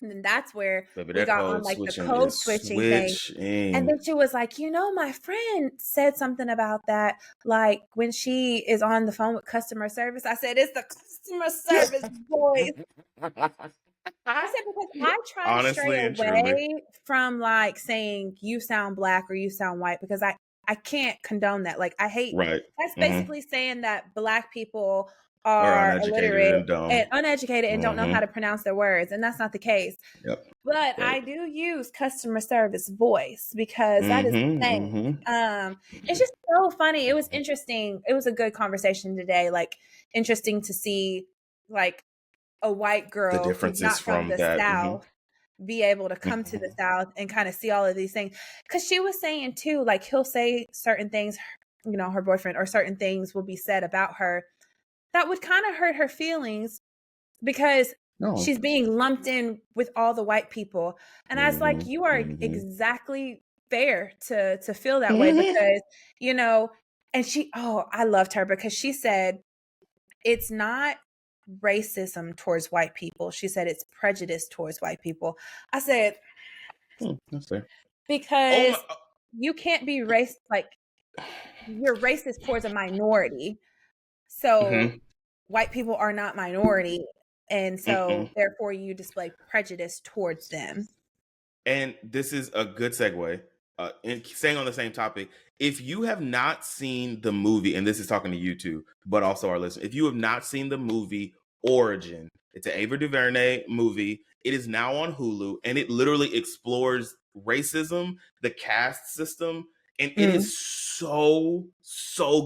And then that's where we got on like the code switching thing. And then she was like, my friend said something about that. Like when she is on the phone with customer service, I said, it's the customer service voice. I said because I try to stray Honestly and truly. away from like saying you sound black or you sound white because I can't condone that. Like I hate Right. that's basically saying that black people Or are uneducated illiterate and dumb. and uneducated and don't know how to pronounce their words, and that's not the case. Yep. But Right. I do use customer service voice because that is the thing. It's just so funny. It was interesting. It was a good conversation today. Like interesting to see like a white The girl who's differences not from from the that. South be able to come to the South and kind of see all of these things. Because she was saying too, like he'll say certain things, you know, her boyfriend or certain things will be said about her that would kind of hurt her feelings because No. she's being lumped in with all the white people. And I was like, you are exactly fair to feel that way because, you know, and I loved her because she said, it's not racism towards white people. She said it's prejudice towards white people. I said, That's fair. because you can't be like you're racist towards a minority. So white people are not minority. And so therefore you display prejudice towards them. And this is a good segue. And staying on the same topic, if you have not seen the movie, and this is talking to you too, but also our listeners, if you have not seen the movie Origin, it's an Ava DuVernay movie. It is now on Hulu, and it literally explores racism, the caste system, and it is so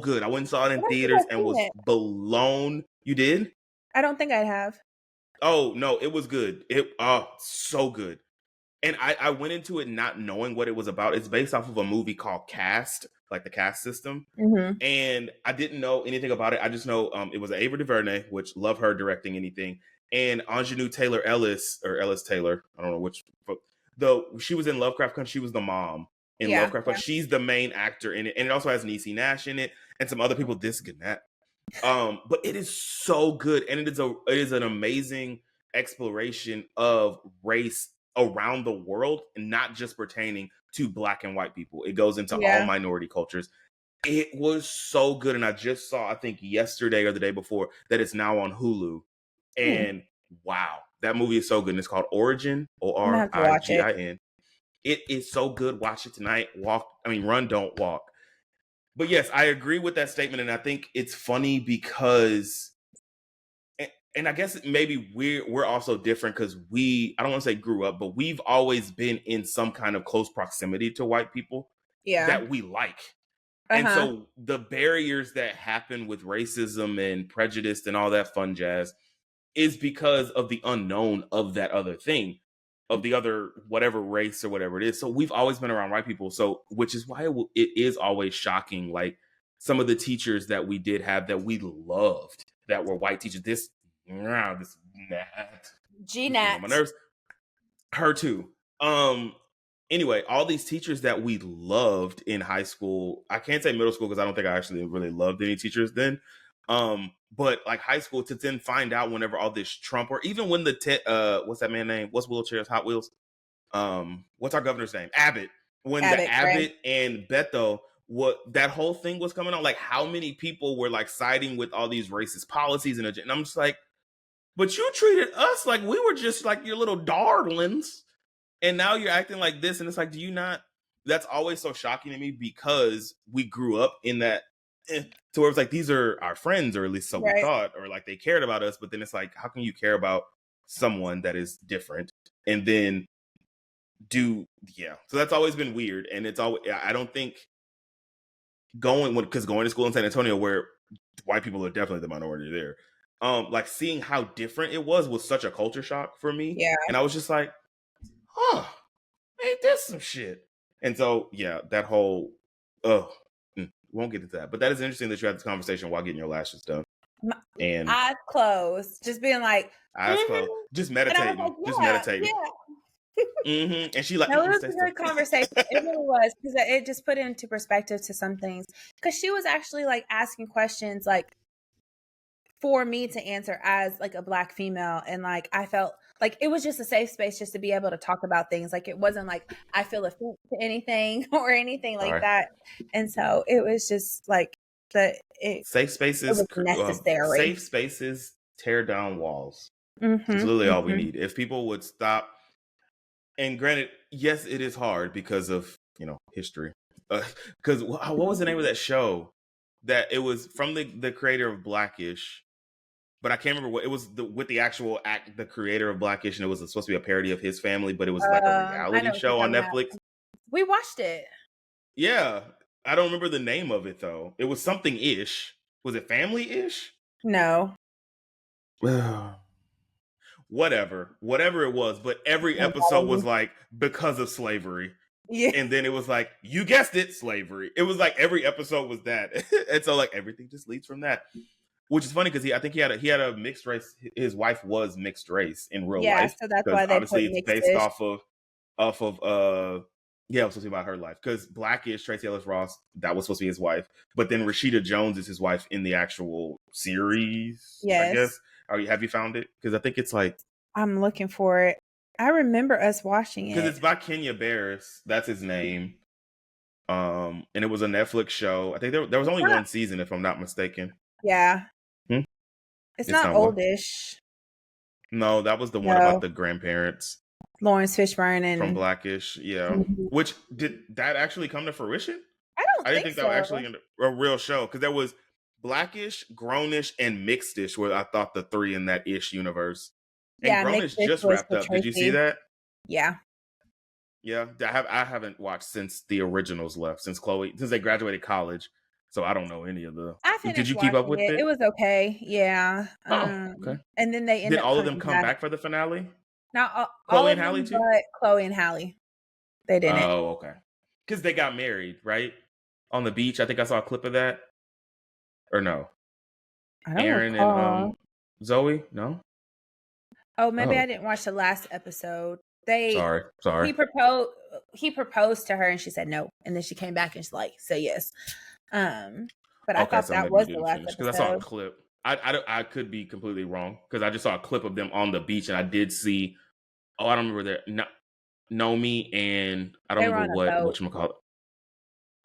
good. I went and saw it in theaters and was blown. You did? I don't think I have. Oh no, it was good. So good. And I went into it not knowing what it was about. It's based off of a movie called Caste, like the caste system. And I didn't know anything about it. I just know it was Ava DuVernay, which love her directing anything, and Anjanou Taylor Ellis or Ellis Taylor. I don't know which. Though she was in Lovecraft Country, she was the mom in Lovecraft Country. She's the main actor in it, and it also has Niecy Nash in it and some other people. This and that. But it is so good, and it is an amazing exploration of race around the world and not just pertaining to black and white people. It goes into all minority cultures. It was so good. And I just saw, I think yesterday or the day before, that it's now on Hulu. And wow, that movie is so good. And it's called Origin, Origin. It is so good. Watch it tonight. Run, don't walk. But yes, I agree with that statement. And I think it's funny because and I guess maybe we're also different because I don't want to say grew up, but we've always been in some kind of close proximity to white people that we like. And so the barriers that happen with racism and prejudice and all that fun jazz is because of the unknown of that other thing, of the other whatever race or whatever it is. So we've always been around white people. So which is why it is always shocking. Like some of the teachers that we did have that we loved that were white teachers. This G-Nat. My nerves. Her too. Anyway, all these teachers that we loved in high school, I can't say middle school because I don't think I actually really loved any teachers then. But like high school, to then find out whenever all this Trump, or even when what's that man's name? What's wheelchairs? Hot Wheels? What's our governor's name? Abbott. When the Abbott and Beto, what that whole thing was coming on, like how many people were like siding with all these racist policies and I'm just like, but you treated us like we were just like your little darlings. And now you're acting like this. And it's like, do you not? That's always so shocking to me because we grew up in that to where it's like, these are our friends, or at least so we thought, or like they cared about us. But then it's like, how can you care about someone that is different? And then so that's always been weird. And it's always, I don't think going to school in San Antonio where white people are definitely the minority there. Like seeing how different it was such a culture shock for me. Yeah. And I was just like, ain't this some shit? And so, that whole, won't get into that. But that is interesting that you had this conversation while getting your lashes done. And eyes closed, just being like, eyes closed, just meditating, just meditating. Yeah. And she like, no, it was a good conversation. It really was, because it just put into perspective to some things. Because she was actually like asking questions like for me to answer as like a Black female, and like I felt like it was just a safe space just to be able to talk about things. Like it wasn't like I feel offended to anything or anything like that. And so it was just like safe spaces. necessary. Safe spaces tear down walls. Mm-hmm, It's literally all we mm-hmm. need. If people would stop, and granted, yes, it is hard because of history. Because what was the name of that show? That it was from the creator of Blackish, but I can't remember what it was. With the actual the creator of Blackish, and it was supposed to be a parody of his family, but it was like a I reality know what you're show on talking about. Netflix. We watched it. Yeah, I don't remember the name of it though. It was something ish. Was it Family ish? No. Whatever it was, but every episode was like because of slavery. Yeah. And then it was like, you guessed it, slavery. It was like every episode was that. And so like everything just leads from that. Which is funny because I think he had a mixed race. His wife was mixed race in real life. So that's Because why they obviously put it's mixed based fish. off of yeah, it was supposed to be about her life. Because Blackish, Tracee Ellis Ross, that was supposed to be his wife. But then Rashida Jones is his wife in the actual series. Yes. I guess. Have you found it? Because I think it's like, I'm looking for it. I remember us watching it. because it's by Kenya Barris. That's his name. And it was a Netflix show. I think there was only one season, if I'm not mistaken. Yeah. It's not oldish. No, that was the one about the grandparents. Lawrence Fishburne and from Blackish, yeah. Mm-hmm. Which did that actually come to fruition? I didn't think that was actually a real show, because there was Blackish, Grownish, and Mixedish were, I thought, the three in that ish universe. And yeah, Grownish just wrapped up. Did you see that? Yeah. Yeah, I haven't watched since the originals left, since they graduated college. So I don't know any of the. Did you keep up with it? It was okay. Yeah. Oh, okay. And then they did all of them come back for the finale? Not Chloe and Halle too. But Chloe and Halle, they didn't. Oh, okay. Because they got married, right? On the beach. I think I saw a clip of that. Or no? I don't Aaron recall. and Zoe. No. Oh, maybe I didn't watch the last episode. Sorry. He proposed to her and she said no, and then she came back and she's like, "Say yes." But I thought that was the last episode. Because I saw a clip. I could be completely wrong, because I just saw a clip of them on the beach, and I did see. Oh, I don't remember that. Nomi and I don't remember whatchamacallit.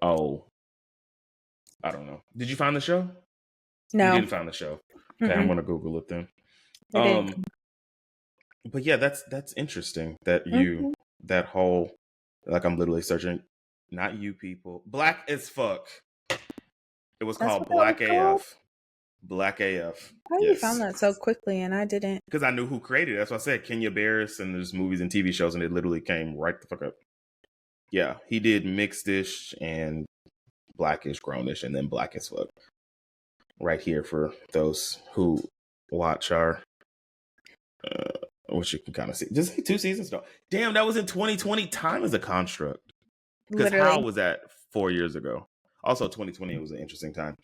Oh, I don't know. Did you find the show? No, you didn't find the show. Okay, I'm gonna Google it then. But yeah, that's interesting that you that whole, like, I'm literally searching. Not you people. Black as fuck. It was called Black AF. Black AF. How you found that so quickly and I didn't? Because I knew who created it. That's why I said Kenya Barris, and there's movies and TV shows, and it literally came right the fuck up. Yeah, he did Mixedish and Blackish, Grownish, and then Black as fuck. Right here for those who watch our, which you can kind of see. Just like 2 seasons ago. Damn, that was in 2020. Time is a construct. Because how was that 4 years ago? Also, 2020 was an interesting time.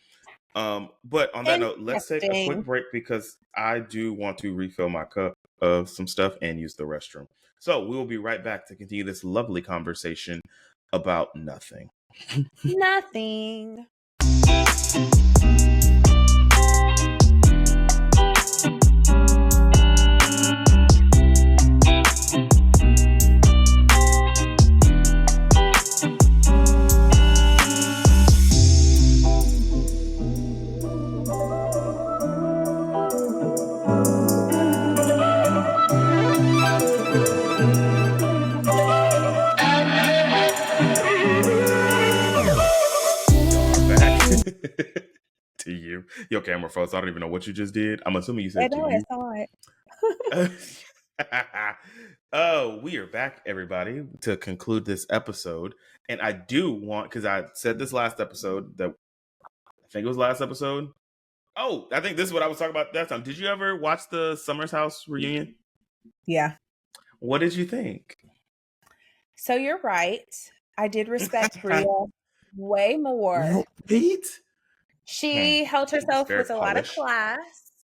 But on that note, let's take a quick break, because I do want to refill my cup of some stuff and use the restroom. So we will be right back to continue this lovely conversation about nothing. Nothing. To you. Your camera froze. I don't even know what you just did. I'm assuming you said to you. I saw it. Oh, we are back, everybody, to conclude this episode. And I do want, because I said this last episode, that I think it was last episode. Oh, I think this is what I was talking about that time. Did you ever watch the Summer's House reunion? Yeah. What did you think? So you're right. I did respect Bria way more. Pete? She held herself with a lot of class.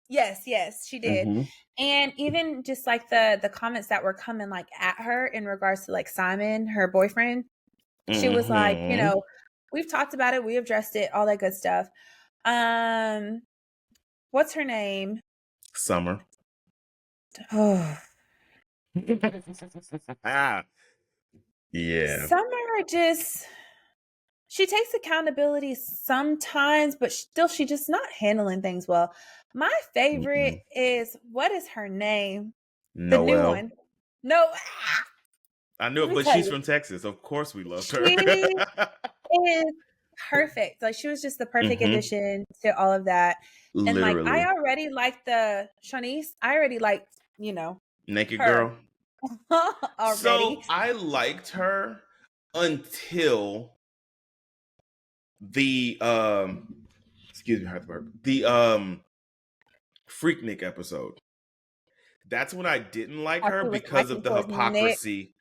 Yes, she did. Mm-hmm. And even just like the comments that were coming like at her in regards to like Simon, her boyfriend, she was like, we've talked about it, we addressed it, all that good stuff. What's her name? Summer. Oh. Yeah. Summer just she takes accountability sometimes, but still she just not handling things well. My favorite Mm-mm. is, what is her name? The new Noelle. one. No, I knew let it, me but tell she's you, from Texas. Of course we loved her. she is perfect. Like, she was just the perfect Mm-hmm. addition to all of that. And like, I Literally. already liked the Shanice. I already liked, Naked her Girl. already. So I liked her until the excuse me, Hartberg. The Freaknik episode. That's when I didn't like How her she was because acting of the towards Nick. hypocrisy.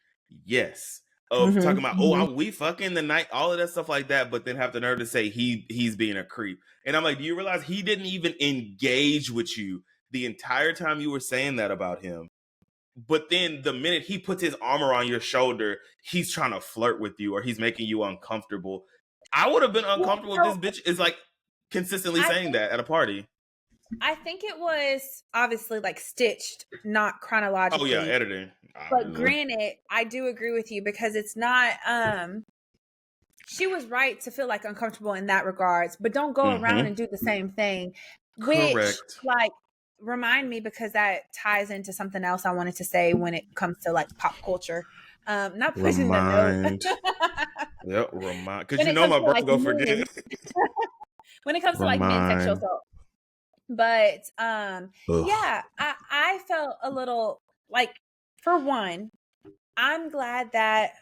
Yes. Of talking Mhm, about, oh, mhm. we fucking the night, all of that stuff like that, but then have the nerve to say he's being a creep. And I'm like, do you realize he didn't even engage with you the entire time you were saying that about him? But then the minute he puts his arm around your shoulder, he's trying to flirt with you or he's making you uncomfortable. I would have been Well, uncomfortable if this bitch is like consistently I saying think that at a party. I think it was obviously like stitched, not Oh yeah, chronologically. editing, But obviously. granted, I do agree with you because it's not she was right to feel like uncomfortable in that regards, but don't go around Mm-hmm. and do the same thing, which Correct. like remind me, because that ties into something else I wanted to say when it comes to like pop culture. Not putting the note. Remind. Yep, remind. Because When you it know comes my to brain like go forget. men, when it comes to like men sexual Remind. assault. But Ugh. yeah, I felt a little like, for one, I'm glad that,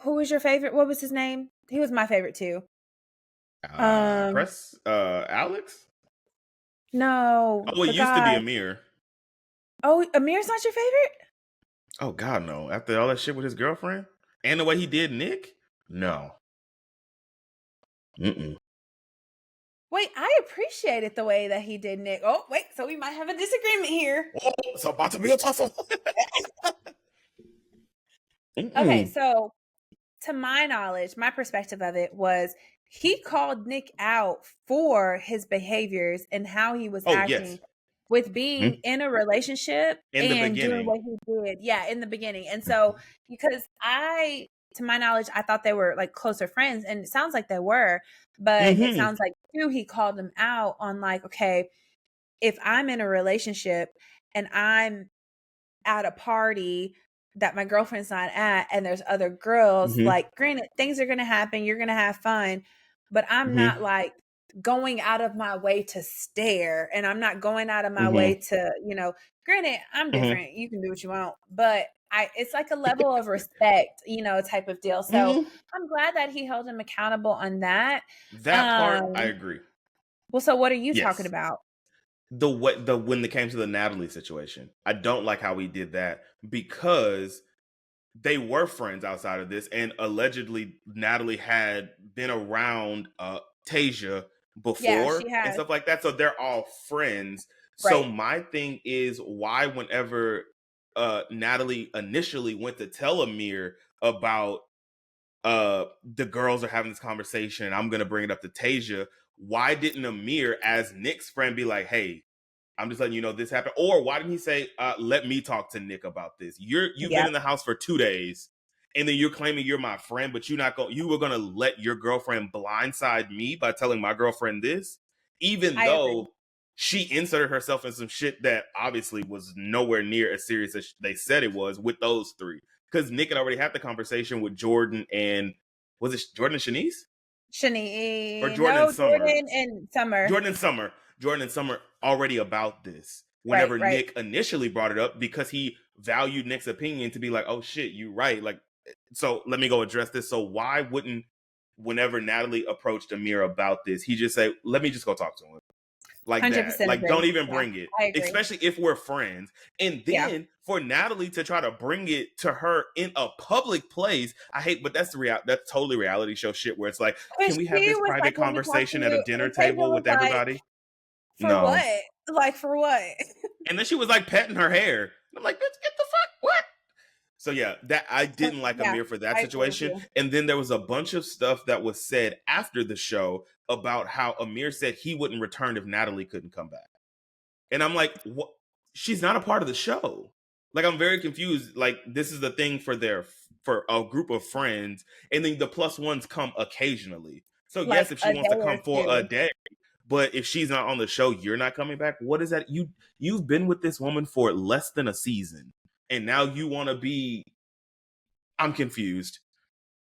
who was your favorite? What was his name? He was my favorite too. Um Press. Alex. no, Oh, it the used to be guy. Amir. Oh, Amir's not your favorite? Oh God, no! After all that shit with his girlfriend and the way he did Nick, no. Mm-mm. Wait, I appreciated the way that he did Nick. Oh, wait, so we might have a disagreement here. Oh, it's about to be a tussle. Okay, Mm-mm. so to my knowledge, my perspective of it was, he called Nick out for his behaviors and how he was Oh yes. acting with being Mhm. in a relationship In the and doing beginning. what he did. Yeah, in the beginning. And so, because to my knowledge, I thought they were like closer friends, and it sounds like they were, but it Mm-hmm. sounds like too, he called them out on like, okay, if I'm in a relationship and I'm at a party that my girlfriend's not at and there's other girls, Mm-hmm. like, granted, things are gonna happen, you're gonna have fun, but I'm not Mm-hmm. like going out of my way to stare, and I'm not going out of my way Mm-hmm. to, granted, I'm Mm-hmm. different, you can do what you want, but it's like a level of respect, type of deal. So Mm-hmm. I'm glad that he held him accountable on that. That part, I um agree. well, so what are you talking Yes. about? The when it came to the Natalie situation, I don't like how he did that because they were friends outside of this, and allegedly Natalie had been around Tasia Yeah, before she and has. stuff like that, so they're all friends. So Right. my thing is, why whenever Natalie initially went to tell Amir about the girls are having this conversation and I'm gonna bring it up to Tasia, why didn't Amir as Nick's friend be like, hey, I'm just letting you know this happened? Or why didn't he say, let me talk to Nick about this? You've been Yeah, in the house for 2 days and then you're claiming you're my friend, but you were gonna let your girlfriend blindside me by telling my girlfriend this, even I agree. though she inserted herself in some shit that obviously was nowhere near as serious as they said it was with those three. Because Nick had already had the conversation with Jordan and, was it Jordan and Shanice? Or Jordan and No, Summer? Jordan and Summer. Jordan and Summer. Jordan and Summer already about this. Right, Whenever right. Nick initially brought it up, because he valued Nick's opinion to be like, oh shit, you right. Like, so let me go address this. So why wouldn't, whenever Natalie approached Amir about this, he just say, let me just go talk to him? Like that. 100% Like, don't agree. even Yeah, bring it, I agree. especially if we're friends. And Yeah. then for Natalie to try to bring it to her in a public place, I hate, but that's that's totally reality show shit where it's like, And can we have she this was like, private let me talk to conversation at a you. dinner And Tasia table was with like, everybody? for No. what? Like, for what? And then she was like petting her hair. I'm like, bitch, get the fuck what? So yeah, that I didn't like Yeah, Amir for that I agree with situation. you. And then there was a bunch of stuff that was said after the show about how Amir said he wouldn't return if Natalie couldn't come back. And I'm like, what? She's not a part of the show. Like, I'm very confused. Like, this is the thing for their for a group of friends, and then the plus ones come occasionally. So yes, Like if a she wants day to or come for a two. day, but if she's not on the show, you're not coming back. What is that? You've been with this woman for less than a season, and now you want to be. I'm confused.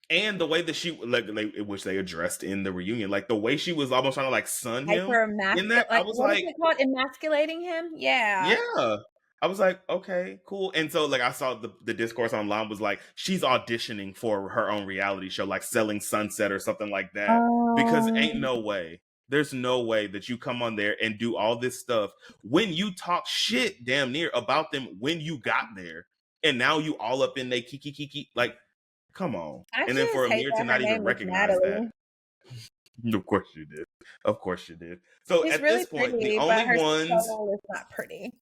And the way that she which they addressed in the reunion, like the way she was almost trying to like sun him in that, I Like, was what is like, it called? Emasculating him? Yeah. yeah. I was like, okay, cool. And so like I saw the discourse online was like she's auditioning for her own reality show, like Selling Sunset or something like that. Because ain't no way. There's no way that you come on there and do all this stuff when you talk shit damn near about them when you got there. And now you all up in they kiki. Like, come on. I And then for just hate Amir to that her not even name is recognize that. Natalie. Of course you did. Of course you did. So She's at really this point, pretty, but her soul is not pretty.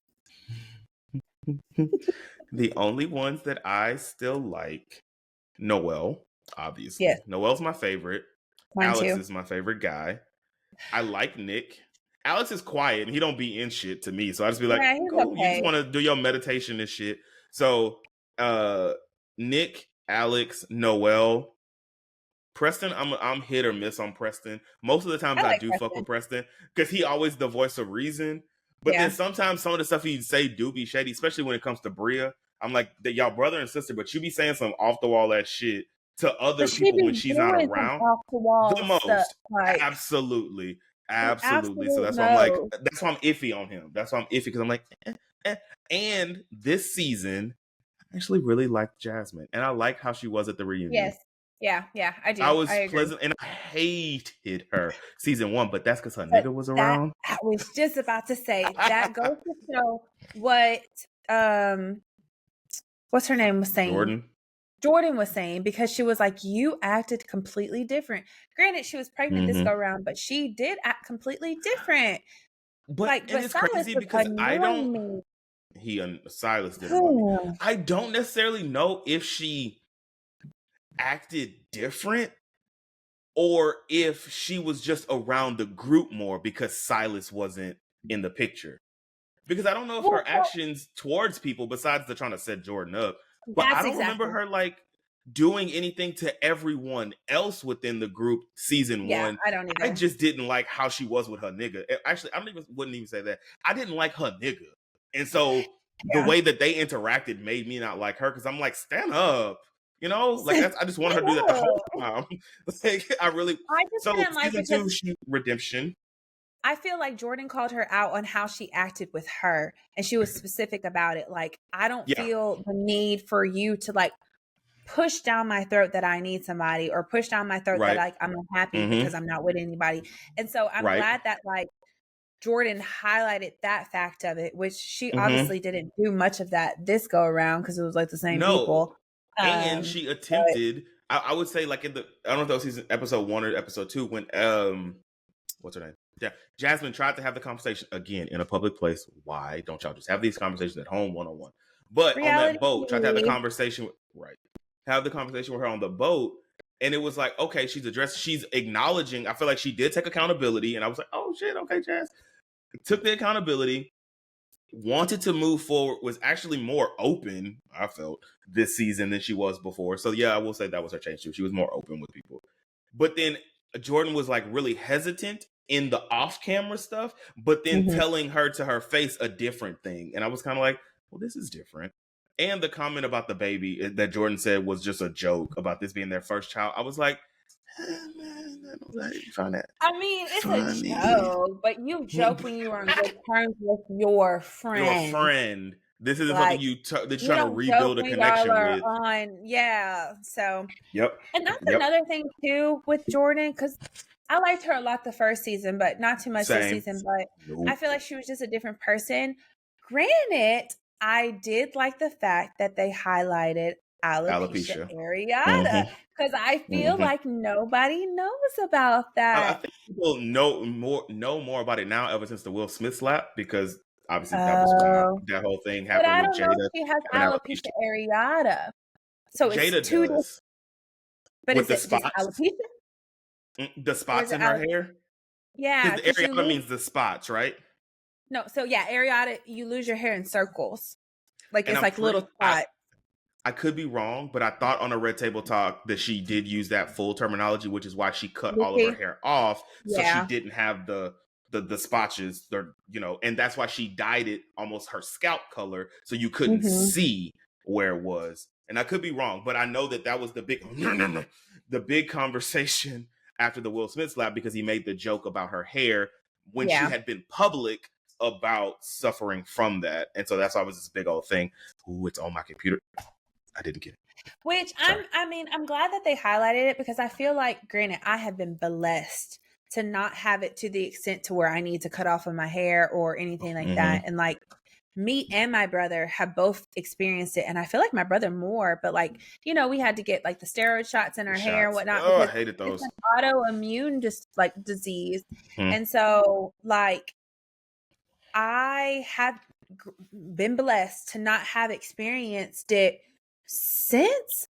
the only ones that I still like, Noel, obviously. Yes. Noel's my favorite. Mine Alex too. is my favorite guy. I like Nick. Alex is quiet and he don't be in shit to me. So I just be like, Yeah, he's cool, you just okay. want to do your meditation and shit. So Nick, Alex, Noel, Preston, I'm hit or miss on Preston. Most of the times I do fuck with Preston because he always the voice of reason. But then sometimes some of the stuff he'd say do be shady, especially when it comes to Bria. I'm like, y'all brother and sister, but you be saying some off the wall ass shit to other people when she's not around. Off the wall The most, stuff, like, absolutely. So that's why I'm no. like, that's why I'm iffy on him. That's why I'm iffy because I'm like, And this season, I actually really liked Jasmine, and I like how she was at the reunion. Yes. Yeah, I do. I was agree. pleasant, and I hated her season 1, but that's because her nigga was around. I was just about to say that goes to show what what's her name was saying. Jordan was saying, because she was like, you acted completely different. Granted, she was pregnant this go around, but she did act completely different. But it's crazy because I don't. Silas didn't want me. I don't necessarily know if she acted different or if she was just around the group more because Silas wasn't in the picture. Because I don't know if her actions towards people, besides the trying to set Jordan up, but I don't remember her like doing anything to everyone else within the group season 1. I don't either. I just didn't like how she was with her nigga. Actually, wouldn't even say that. I didn't like her nigga. And so the way that they interacted made me not like her because I'm like, stand up. You know, like I just wanted her to do that the whole time. Like I just didn't like it because redemption. I feel like Jordan called her out on how she acted with her, and she was specific about it. Like, I don't feel the need for you to like push down my throat that I need somebody, or push down my throat that like I'm unhappy because I'm not with anybody. And so I'm glad that like Jordan highlighted that fact of it, which she obviously didn't do much of that this go around because it was like the same people. And she attempted, I would say, like I don't know if that was season episode 1 or episode 2 when what's her name? Yeah, Jasmine tried to have the conversation again in a public place. Why don't y'all just have these conversations at home 1-on-1? But on that boat, tried to have the conversation have the conversation with her on the boat, and it was like, okay, she's acknowledging. I feel like she did take accountability, and I was like, oh shit, okay, Jazz took the accountability. Wanted to move forward, was actually more open, I felt, this season than she was before. So yeah, I will say that was her change too. She was more open with people. But then Jordan was like really hesitant in the off-camera stuff, but then telling her to her face a different thing. And I was kind of like, well, this is different. And the comment about the baby that Jordan said was just a joke about this being their first child. I was like, man, I don't know how you find that. I mean, it's funny. A joke, but you joke when you are on good terms with your friend. Your friend. This isn't like, something that you're trying to rebuild a connection with. So. Yep. And that's another thing too with Jordan, because I liked her a lot the first season, but not too much this season. But I feel like she was just a different person. Granted, I did like the fact that they highlighted alopecia areata, because I feel like nobody knows about that. I think people know more about it now ever since the Will Smith slap, because obviously that whole thing happened. But I don't know if she has alopecia areata. So Jada it's two does. But with is it just alopecia? The spots in her hair? Yeah. Because the areata means the spots, right? No, so yeah, areata, you lose your hair in circles. Like, it's like little spots. I could be wrong, but I thought on a Red Table Talk that she did use that full terminology, which is why she cut all of her Lucy? hair off, so she Yeah. didn't have the spotches, or and that's why she dyed it almost her scalp color, so you couldn't see where it was. And I could be wrong, but I know that was the big conversation after the Will Smith slap, because he made the joke about her hair when she had been public about suffering from that, and so that's why it was this big old thing. Ooh, it's on my computer. I didn't get it. Which I'm glad that they highlighted it, because I feel like, granted, I have been blessed to not have it to the extent to where I need to cut off of my hair or anything like that. And like, me and my brother have both experienced it, and I feel like my brother more, but like, we had to get like the steroid shots in our hair and whatnot. Oh, I hated those. It's an autoimmune disease. And so like, I have been blessed to not have experienced it since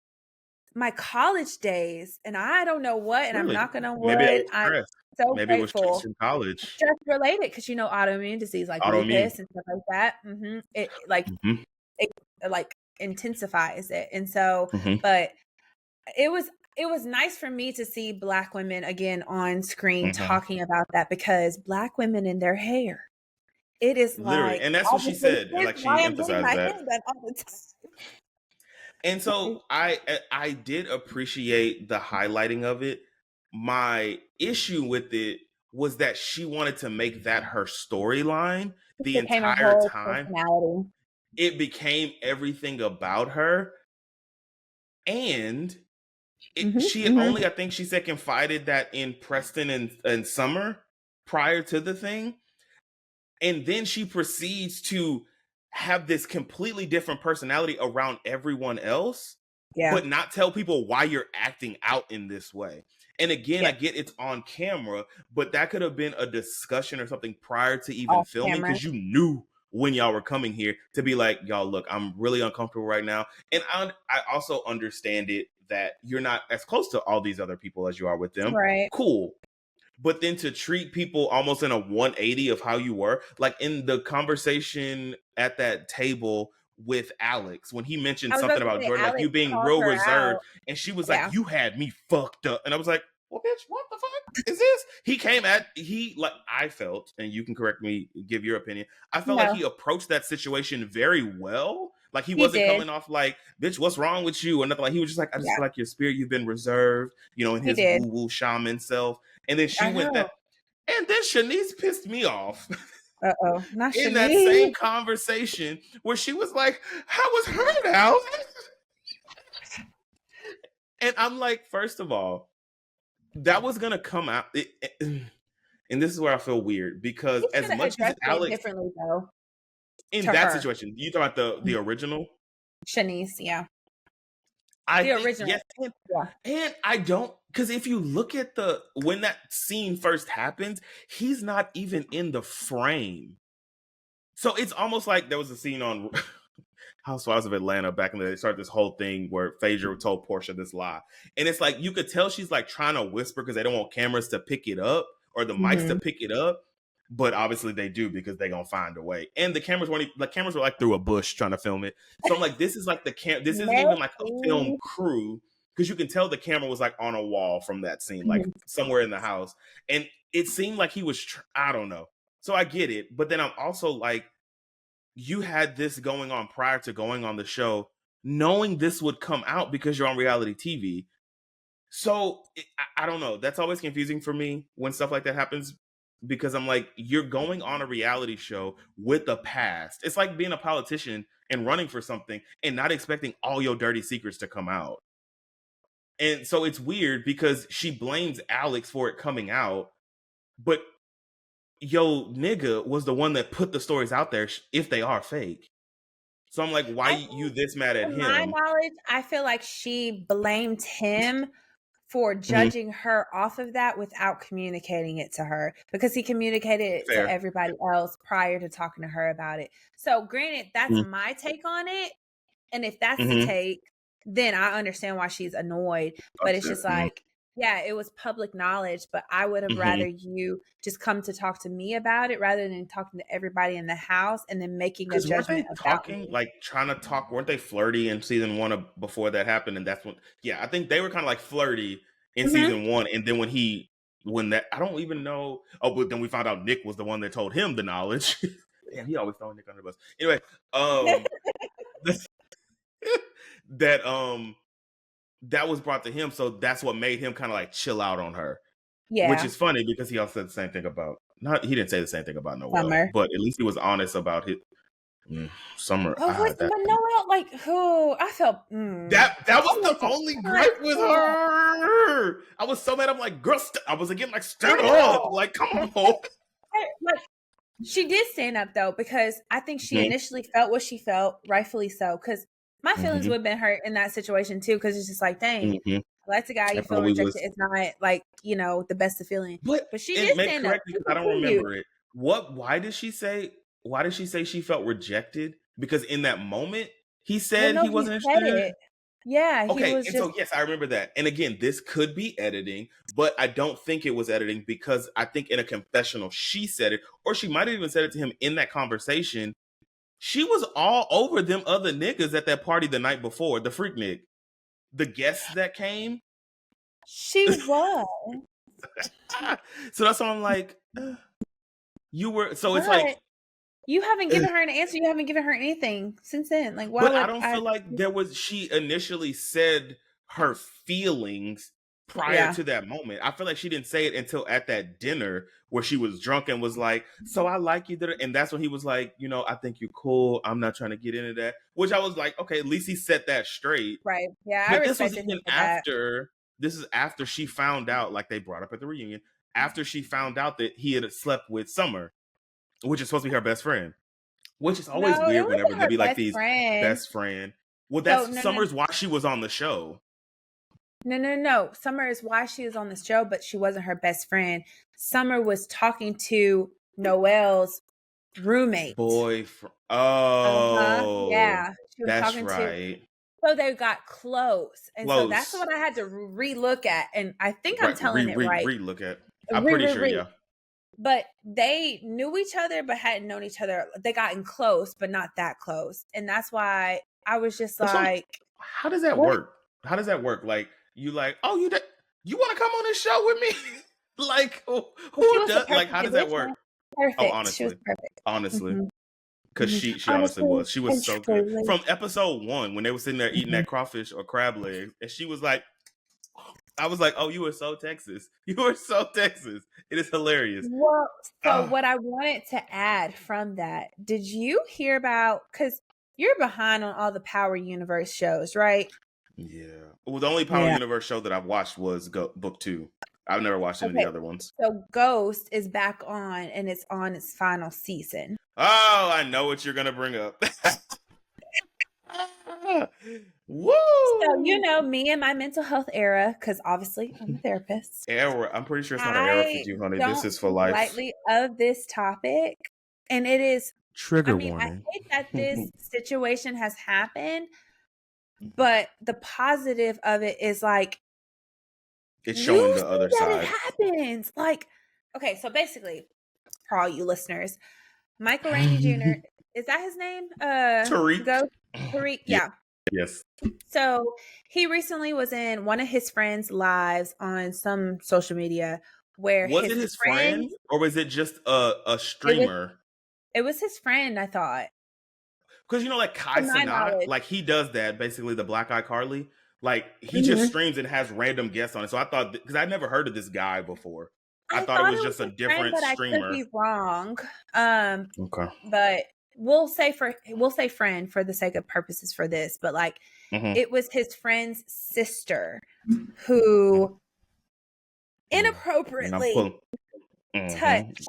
my college days, and I don't know what, and Really? I'm not gonna wood. Maybe I'm so maybe grateful. it was stress in college. Stress related, because autoimmune disease like lupus and stuff like that. It like intensifies it, and so, but it was nice for me to see Black women again on screen talking about that, because Black women in their hair, it is literally, like, and that's what she said. Like, she emphasized that. And so I did appreciate the highlighting of it. My issue with it was that she wanted to make that her storyline the entire time. It became everything about her. And she had only, I think she said, confided that in Preston and Summer prior to the thing. And then she proceeds to have this completely different personality around everyone else, but not tell people why you're acting out in this way. And again, I get it's on camera, but that could have been a discussion or something prior to even filming, because you knew when y'all were coming here to be like, y'all, look, I'm really uncomfortable right now. And I also understand it that you're not as close to all these other people as you are with them. Right. Cool. But then to treat people almost in a 180 of how you were, like in the conversation at that table with Alex, when he mentioned something about Jordan, like you being real reserved, and she was like, you had me fucked up. And I was like, well, bitch, what the fuck is this? I felt, and you can correct me, give your opinion, I felt like he approached that situation very well. Like, he wasn't coming off like, bitch, what's wrong with you? Or nothing. Like, he was just like, I just feel like your spirit, you've been reserved, in his woo-woo shaman self. And then she went that. And then Shanice pissed me off. Not in Shanice. That same conversation where she was like, how was her now? And I'm like, first of all, that was going to come out. And this is where I feel weird, because as much as Alex, differently though, in that situation, you talk about the original Shanice, the original, yes, and I don't, because if you look at when that scene first happens, he's not even in the frame. So it's almost like there was a scene on Housewives of Atlanta back in the day. They started this whole thing where Phaedra told Portia this lie, and it's like you could tell she's like trying to whisper because they don't want cameras to pick it up or the mics to pick it up. But obviously they do, because they're going to find a way. And the cameras were like through a bush trying to film it. So I'm like, this is like this isn't even like a film crew, because you can tell the camera was like on a wall from that scene, like somewhere in the house. And it seemed like he was, I don't know. So I get it. But then I'm also like, you had this going on prior to going on the show, knowing this would come out because you're on reality TV. So I don't know. That's always confusing for me when stuff like that happens, because I'm like, you're going on a reality show with a past. It's like being a politician and running for something and not expecting all your dirty secrets to come out. And so it's weird, because she blames Alex for it coming out, but yo nigga was the one that put the stories out there if they are fake. So I'm like, why you this mad at him? My knowledge, I feel like she blamed him for judging her off of that without communicating it to her, because he communicated it to everybody else prior to talking to her about it. So granted, that's my take on it. And if that's the take, then I understand why she's annoyed. But it's just like, yeah, it was public knowledge, but I would have rather you just come to talk to me about it rather than talking to everybody in the house and then making a Because weren't they judgment about talking, me. like trying to talk? Weren't they flirty in season one before that happened? And that's when, yeah, I think they were kind of like flirty in season one. And then when that, I don't even know. Oh, but then we found out Nick was the one that told him the knowledge. Damn, he always throwing Nick under the bus. Anyway, that that was brought to him, so that's what made him kind of like chill out on her. Yeah. Which is funny because he also said the same thing about he didn't say the same thing about Noel, Summer. but at least he was honest about it. Summer. Oh, wait, but Noel, like, who I felt that was the only gripe with her. I was so mad. I'm like, girl, I was again like, stand up, like, come on. Like, she did stand up though, because I think she initially felt what she felt, rightfully so. Because my feelings would have been hurt in that situation too. Because it's just like, dang, that's a guy you feel rejected. It's not like, you know, the best of feeling. But she did stand up. Because I don't remember it. Why did she say she felt rejected? Because in that moment, he said he wasn't interested. Yeah. Okay. So yes, I remember that. And again, this could be editing, but I don't think it was editing because I think in a confessional she said it, or she might have even said it to him in that conversation. She was all over them other niggas at that party the night before, the Freaknik, the guests that came. She was. So that's why I'm like, you were. So it's like, you haven't given her an answer. You haven't given her anything since then. Like, why? But I don't feel like there was. She initially said her feelings prior to that moment. I feel like she didn't say it until at that dinner where she was drunk and was like, "So I like you," and that's when he was like, "You know, I think you're cool. I'm not trying to get into that." Which I was like, okay, at least he set that straight. Right? Yeah, but this was even after. This is after she found out, like they brought up at the reunion, after she found out that he had slept with Summer, which is supposed to be her best friend. Which is always weird whenever they be like these best friend. Well, that's Summer's why she was on the show. No. Summer is why she was on the show, but she wasn't her best friend. Summer was talking to Noel's roommate. Boyfriend. Oh. Yeah. She was that's talking right. So they got close. And so that's what I had to re-look at. And I think I'm telling it right. Re-look at. I'm pretty sure, yeah. But they knew each other, but hadn't known each other. They gotten close, but not that close. And that's why I was just like, how does that work? How does that work? Like, you like, oh, you want to come on this show with me? Like, who does? Like, how does that work? Perfect. Oh, honestly, she was perfect. Honestly, because she honestly was. She was so good. From episode 1, when they were sitting there eating that crawfish or crab legs, and she was like, I was like, oh, you were so Texas. You were so Texas. It is hilarious. Well, so what I wanted to add from that, did you hear about, because you're behind on all the Power Universe shows, right? Yeah. Well, the only Power Universe show that I've watched was Book 2. I've never watched any of the other ones. So Ghost is back on, and it's on its final season. Oh, I know what you're going to bring up. Woo! So, you know, me and my mental health era, because obviously I'm a therapist. Era. I'm pretty sure it's not an era for you, honey. This is for life. Lightly of this topic, and it is trigger warning. I hate that this situation has happened, but the positive of it is like it's showing the other side. It happens. Like, okay, so basically, for all you listeners, Michael Rainey Jr. Is that his name? Tariq. Tariq, yeah. Yes. So he recently was in one of his friends' lives on some social media where was it his friend or was it just a streamer? It was his friend, I thought. Because you know, like Kai Cenat, like he does that basically. The Black Eye Carly, like he just streams and has random guests on it. So I thought, because I'd never heard of this guy before, I thought it was just a different streamer. I could be wrong. Okay, but we'll say friend for the sake of purposes for this, but like it was his friend's sister who inappropriately touched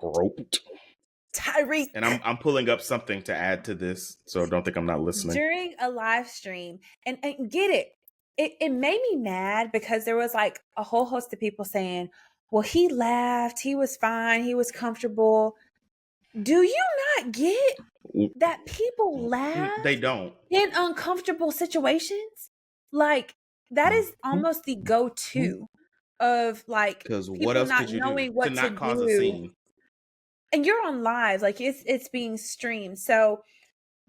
Tariq. And I'm pulling up something to add to this, so don't think I'm not listening. During a live stream, and get it. It made me mad because there was like a whole host of people saying, well, he laughed, he was fine, he was comfortable. Do you not get that people laugh? They don't. In uncomfortable situations? Like, that is almost the go-to. of like Because what people else not could you do knowing to what to not cause a do. scene? And you're on live, like it's being streamed. So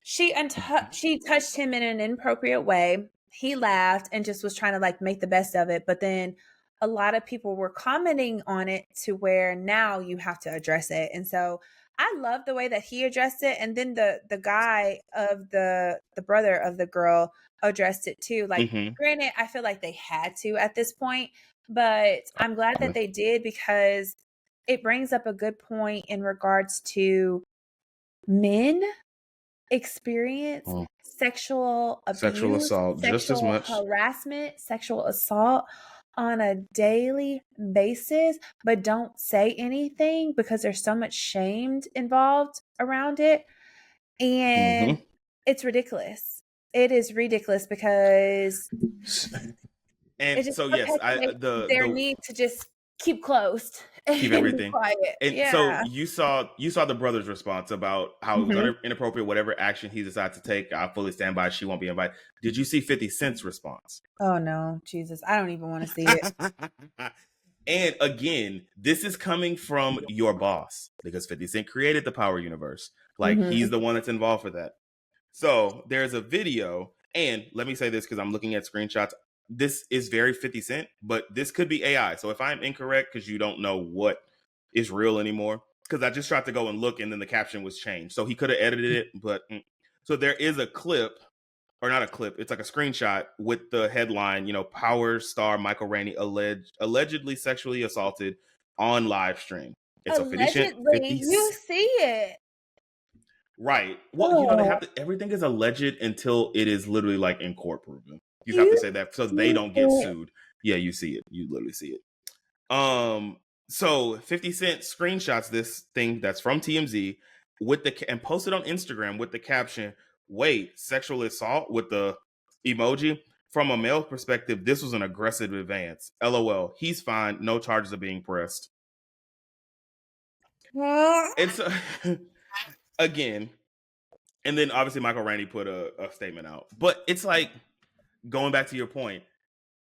she touched him in an inappropriate way. He laughed and just was trying to like make the best of it. But then a lot of people were commenting on it to where now you have to address it. And so I love the way that he addressed it. And then the guy of the brother of the girl addressed it too. Like, Mm-hmm. granted, I feel like they had to at this point, but I'm glad that they did because it brings up a good point in regards to men experience sexual Sexual abuse, assault just as sexual much. harassment, sexual assault on a daily basis, but don't say anything because there's so much shame involved around it. And it's ridiculous. It is ridiculous because And it just so yes, perpetuates their the need to just keep closed keep and be everything. quiet. And so Yeah. you saw the brother's response about how it was inappropriate, whatever action he decided to take. I fully stand by. She won't be invited. Did you see 50 Cent's response? Oh no, Jesus. I don't even want to see it. And again, this is coming from your boss because 50 Cent created the Power Universe. Like he's the one that's involved for that. So there's a video, and let me say this because I'm looking at screenshots. This is very 50 Cent, but this could be AI. So if I'm incorrect because you don't know what is real anymore, because I just tried to go and look and then the caption was changed. So he could have edited it, but so there is a clip, or not a clip, it's like a screenshot with the headline, Power star Michael Rainey allegedly sexually assaulted on live stream. And so 50 Cent, Allegedly, you see it. right. Well, they have to, everything is alleged until it is literally like in court proven. You have to say that so they don't get sued. Yeah, you see it. You literally see it. So 50 Cent screenshots this thing that's from TMZ and posted on Instagram with the caption, "Wait, sexual assault," with the emoji. From a male perspective, this was an aggressive advance. LOL. He's fine. No charges are being pressed. It's again, and then obviously Michael Rainey put a statement out. But it's like, going back to your point,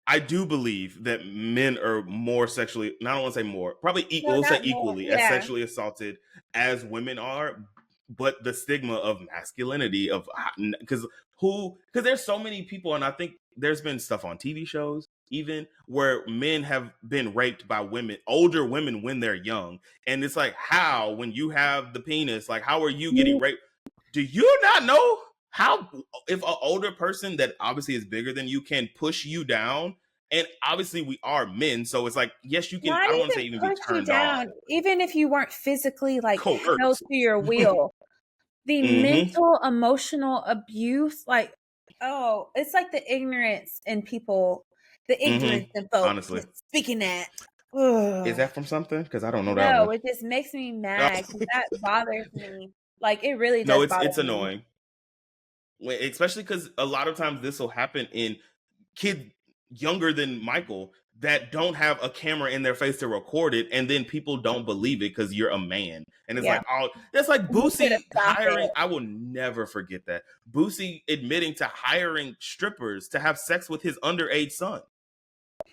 I do believe that men are more sexually, I don't want to say more, probably equal, we'll say equally as sexually assaulted as women are. But the stigma of masculinity, because there's so many people, and I think there's been stuff on TV shows even where men have been raped by women, older women, when they're young. And it's like, how, when you have the penis, like, how are you getting raped? Do you not know how, if an older person that obviously is bigger than you can push you down? And obviously we are men, so it's like, yes, you can, I don't want to say even be turned on. Even if you weren't physically like coerced held to your will. The mental, emotional abuse, like, oh, it's like the ignorance in people, the ignorance in folks. Honestly. Speaking that. Is that from something? Because I don't know that one. No, it just makes me mad. That bothers me. Like, it really does bother me. It's annoying. Especially because a lot of times this will happen in kids younger than Michael that don't have a camera in their face to record it, and then people don't believe it because you're a man. And it's like, oh, that's like Boosie hiring. I will never forget that. Boosie admitting to hiring strippers to have sex with his underage son.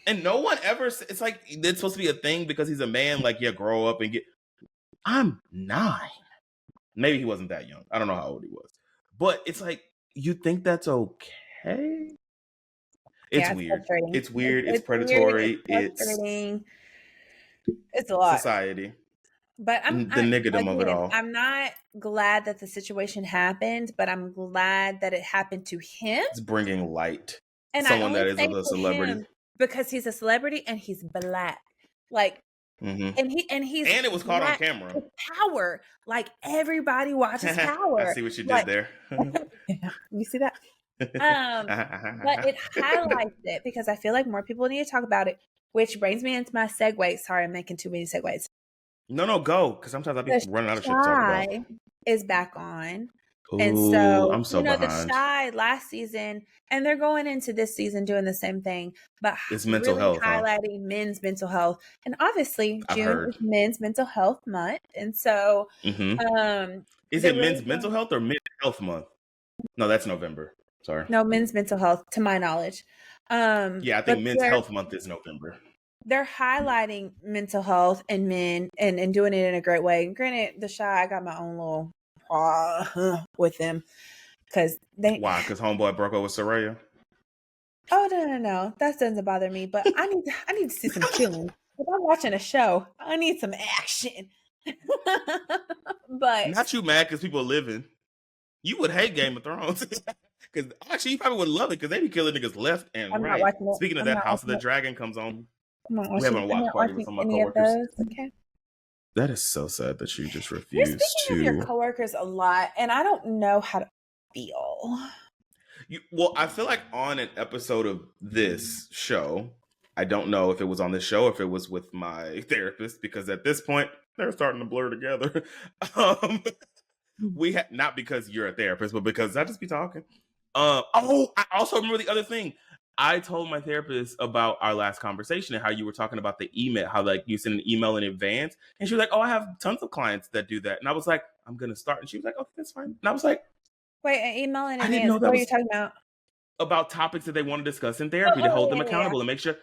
And no one ever, it's like, it's supposed to be a thing because he's a man, like, yeah, grow up and get, I'm 9. Maybe he wasn't that young. I don't know how old he was. But it's like, you think that's okay? It's weird. It's weird. It's predatory. It's a lot. Society. But the niggerdom of it all. I'm not glad that the situation happened, but I'm glad that it happened to him. It's bringing light. And someone that is a celebrity. Because he's a celebrity and he's black. Like, and it was caught on camera. Power. Like, everybody watches Power. I see what you did there. You see that? But it highlights it because I feel like more people need to talk about it, which brings me into my segue. Sorry, I'm making too many segues. No, go, because sometimes I'll be running out of shit to talk about. Is back on. Ooh, and so, I'm so behind. The Shy last season, and they're going into this season doing the same thing, but it's mental health, highlighting men's mental health. And obviously, June is Men's Mental Health Month, and so, is it Men's Mental Health or Men's Health Month? No, that's November. Sorry. No, Men's Mental Health, to my knowledge. Yeah, I think Men's Health Month is November. they're highlighting mental health in men and doing it in a great way. Granted, the Shy, I got my own little with them because they. Why? Because homeboy broke up with Soraya. Oh no, that doesn't bother me. But I need to see some killing. If I'm watching a show, I need some action. But Not you mad because people are living. You would hate Game of Thrones. Because actually, you probably would love it because they be killing niggas left and I'm not right. watching it. Speaking of I'm that, not House of the watching it. Dragon comes on. I'm not We having a I'm watch not party with watching some of my any of coworkers. those. Okay. That is so sad that you just You're refused speaking of your to. coworkers a lot, and I don't know how to feel. Well, I feel like on an episode of this show, I don't know if it was on this show or if it was with my therapist, because at this point they're starting to blur together. We had, not because you're a therapist, but because I just be talking. Oh, I also remember the other thing. I told my therapist about our last conversation and how you were talking about the email, how like you send an email in advance, and she was like, "Oh, I have tons of clients that do that," and I was like, "I'm gonna start," and she was like, "Okay, that's fine," and I was like, Wait, an email in I didn't advance. know that What are you was talking about? about topics that they want to discuss in therapy to hold them Yeah. accountable and make sure.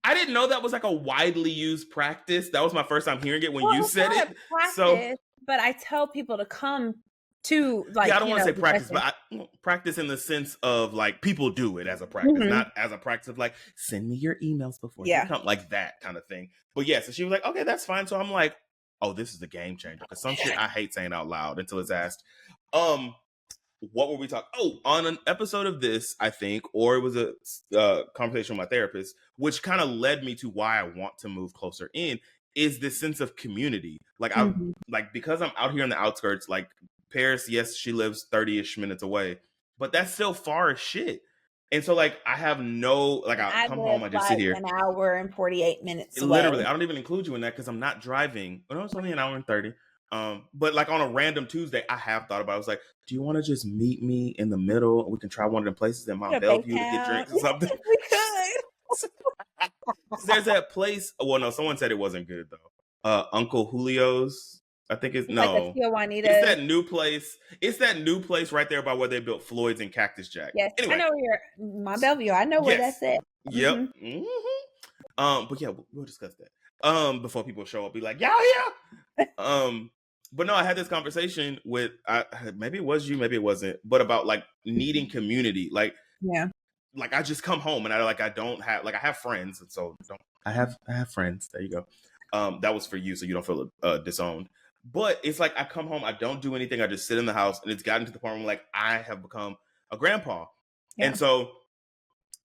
I didn't know that was like a widely used practice. That was my first time hearing it when you It's said not it. a practice, So but I tell people to come to yeah, I don't want to say the practice, session. but practice in the sense of like people do it as a practice, Mhm. not as a practice of like send me your emails before you Yeah. come, like that kind of thing. But yeah, so she was like, okay, that's fine. So I'm like, oh, this is the game changer because some shit I hate saying out loud until it's asked. What were we talking? Oh, on an episode of this, I think, or it was a conversation with my therapist, which kind of led me to why I want to move closer in, is this sense of community. Like Mhm. because I'm out here in the outskirts, like Paris, yes, she lives 30-ish minutes away, but that's still far as shit. And so like I have no, like I I come live home, I just sit here. an hour and 48 minutes away. Literally, I don't even include you in that because I'm not driving. No, it's only an hour and 30. But like on a random Tuesday, I have thought about it. I was like, do you want to just meet me in the middle? We can try one of them places in Mount Bellevue to get drinks or something. Yes, we could. There's that place. Well, no, someone said it wasn't good though. Uncle Julio's, I think it's no. Like a Juanita. It's that new place. It's that new place right there by where they built Floyd's and Cactus Jack. Yes, Anyway, I know where my Bellevue. I know where that's at. Yep. Mhm. But yeah, we'll discuss that. Before people show up, be like, y'all here. But no, I had this conversation with maybe it was you, maybe it wasn't, but about like needing community. Like, Yeah. like I just come home and I don't have, like I have friends, and so I have friends. There you go. That was for you, so you don't feel disowned. But it's like I come home, I don't do anything, I just sit in the house, and it's gotten to the point where I'm like I have become a grandpa, Yeah. and so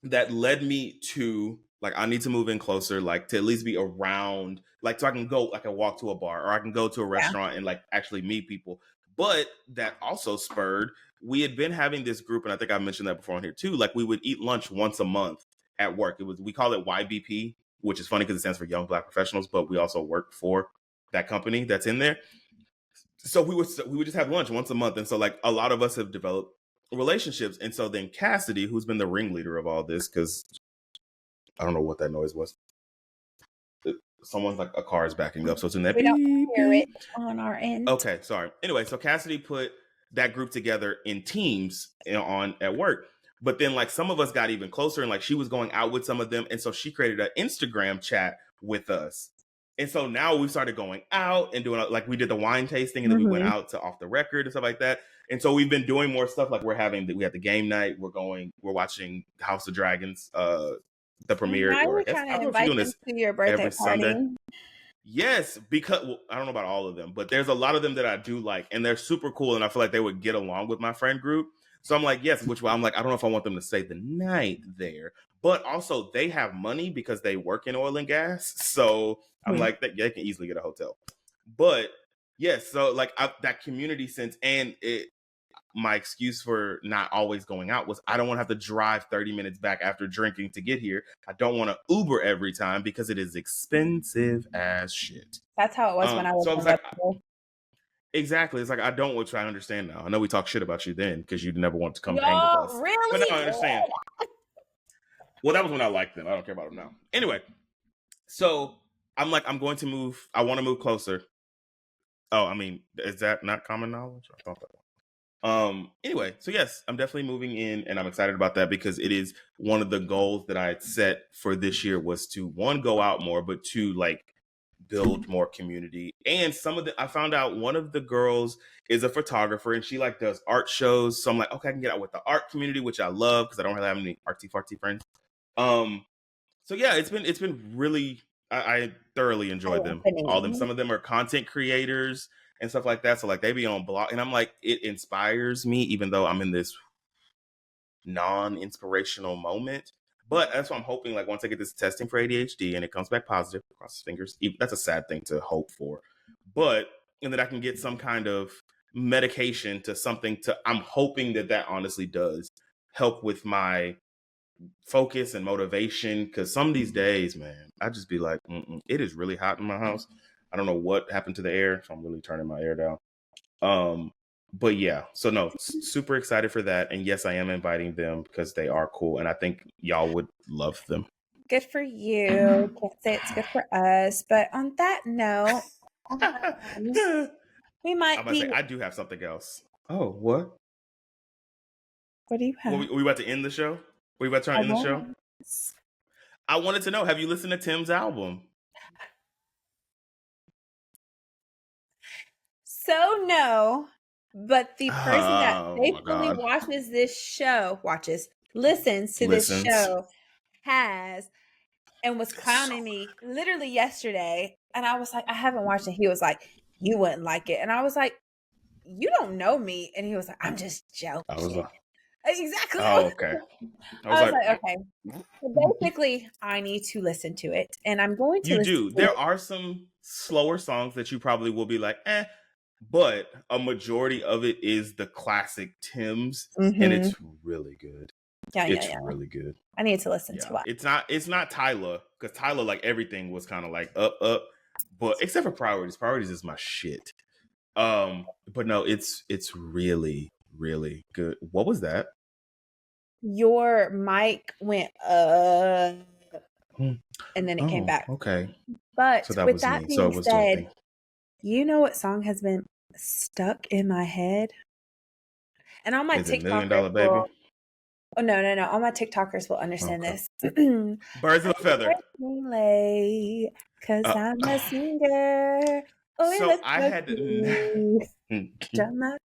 that led me to like I need to move in closer, like to at least be around, like so I can go, like I walk to a bar or I can go to a restaurant and like actually meet people. But that also spurred, we had been having this group, and I think I mentioned that before on here too. Like we would eat lunch once a month at work. We call it YBP, which is funny because it stands for Young Black Professionals, but we also work for that company that's in there. So we would just have lunch once a month, and so like a lot of us have developed relationships, and so then Cassidy, who's been the ringleader of all this, because I don't know what that noise was. Someone's like a car is backing up, so it's in that. We don't hear it on our end. Okay, sorry. Anyway, so Cassidy put that group together in teams on at work, but then like some of us got even closer, and like she was going out with some of them, and so she created an Instagram chat with us. And so now we started going out and doing like we did the wine tasting, and then we went out to Off the Record and stuff like that. And so we've been doing more stuff. Like we had the game night. We're watching House of Dragons, the premiere. I Or would kind I of don't know if you're invite doing them this to your birthday every party. Sunday. Yes, because I don't know about all of them, but there's a lot of them that I do like, and they're super cool, and I feel like they would get along with my friend group. So I'm like, yes, which I'm like, I don't know if I want them to stay the night there, but also they have money because they work in oil and gas. So I'm like, they can easily get a hotel. But yes, so like that community sense, and my excuse for not always going out was I don't want to have to drive 30 minutes back after drinking to get here. I don't want to Uber every time because it is expensive as shit. That's how it was when I was. So I was like, exactly. It's like I don't, which I understand now. I know we talk shit about you then because you never want to come hang with us. Really? But now I understand. Well, that was when I liked them. I don't care about them now. Anyway, so I'm like, I'm going to move. I want to move closer. Oh, I mean, is that not common knowledge? I thought that was. Anyway, so yes, I'm definitely moving in, and I'm excited about that because it is one of the goals that I had set for this year was to, one, go out more, but two, like, build more community. And I found out one of the girls is a photographer, and she like does art shows. So I'm like, okay, I can get out with the art community, which I love because I don't really have any artsy fartsy friends. So yeah, it's been really, I thoroughly enjoyed them. All of them. Some of them are content creators and stuff like that. So like they be on blog, and I'm like, it inspires me, even though I'm in this non-inspirational moment. But that's what I'm hoping, like, once I get this testing for ADHD and it comes back positive, cross fingers, that's a sad thing to hope for. But, and that I can get some kind of medication to something I'm hoping that honestly does help with my focus and motivation. Because some of these days, man, I just be like, it is really hot in my house. I don't know what happened to the air, so I'm really turning my air down. But yeah, so no, super excited for that. And yes, I am inviting them because they are cool. And I think y'all would love them. Good for you. Can't say it's good for us. But on that note, we might be. I do have something else. Oh, what? What do you have? We about to end the show? We about to try to end the show? I wanted to know, have you listened to Tim's album? So no, but the person that faithfully listens to this show has, and was clowning me literally yesterday. And I was like, I haven't watched it. He was like, you wouldn't like it. And I was like, you don't know me. And he was like, I'm just joking. I was like, exactly. Oh, okay. I was like, okay. So basically, I need to listen to it. And I'm going to listen to it. There are some slower songs that you probably will be like, but a majority of it is the classic Tim's, and it's really good. It's really good. I need to listen to it. It's not Tyler, because Tyler, like, everything was kind of like up, but except for Priorities. Priorities is my shit. But no, it's really, really good. What was that? Your mic went up, and then it came back. Okay. But so with that being said, you know what song has been stuck in my head? And on my TikTokers, $1 Million Baby? Oh no! All my TikTokers will understand this. Birds of a Feather. Cause I'm a singer. Oh, so I had my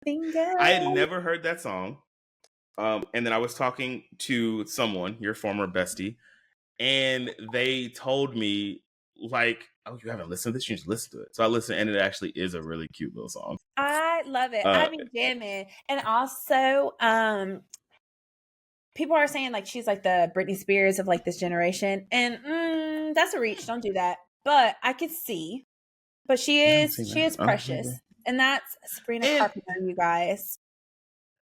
finger. I had never heard that song. And then I was talking to someone, your former bestie, and they told me, like, oh, you haven't listened to this? You should listen to it. So I listened, and it actually is a really cute little song. I love it. I've been jamming. And also, people are saying, like, she's like the Britney Spears of, like, this generation. And that's a reach. Don't do that. But I could see. But she is precious. And that's Sabrina Carpenter, you guys.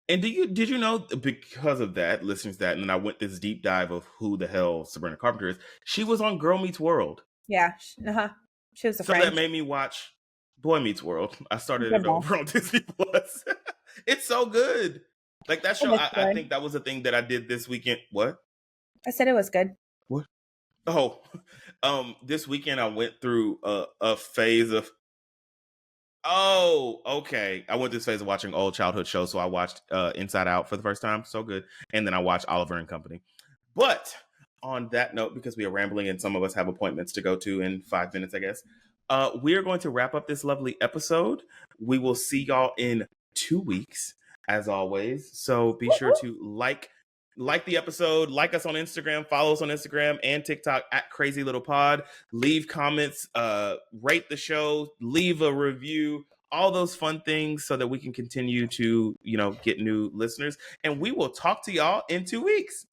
And did you know, because of that, listening to that, and then I went this deep dive of who the hell Sabrina Carpenter is, she was on Girl Meets World. Yeah. She was a friend. So that made me watch Boy Meets World. I started it over on Disney Plus. It's so good. Like, that show, I think that was the thing that I did this weekend. What? I said it was good. What? Oh, this weekend I went through a phase of, okay. I went through this phase of watching old childhood shows. So I watched Inside Out for the first time. So good. And then I watched Oliver and Company. But on that note, because we are rambling and some of us have appointments to go to in 5 minutes, I guess, we are going to wrap up this lovely episode. We will see y'all in 2 weeks, as always. So be sure to like the episode, like us on Instagram, follow us on Instagram and TikTok at Crazy Little Pod. Leave comments, rate the show, leave a review, all those fun things so that we can continue to, get new listeners. And we will talk to y'all in 2 weeks.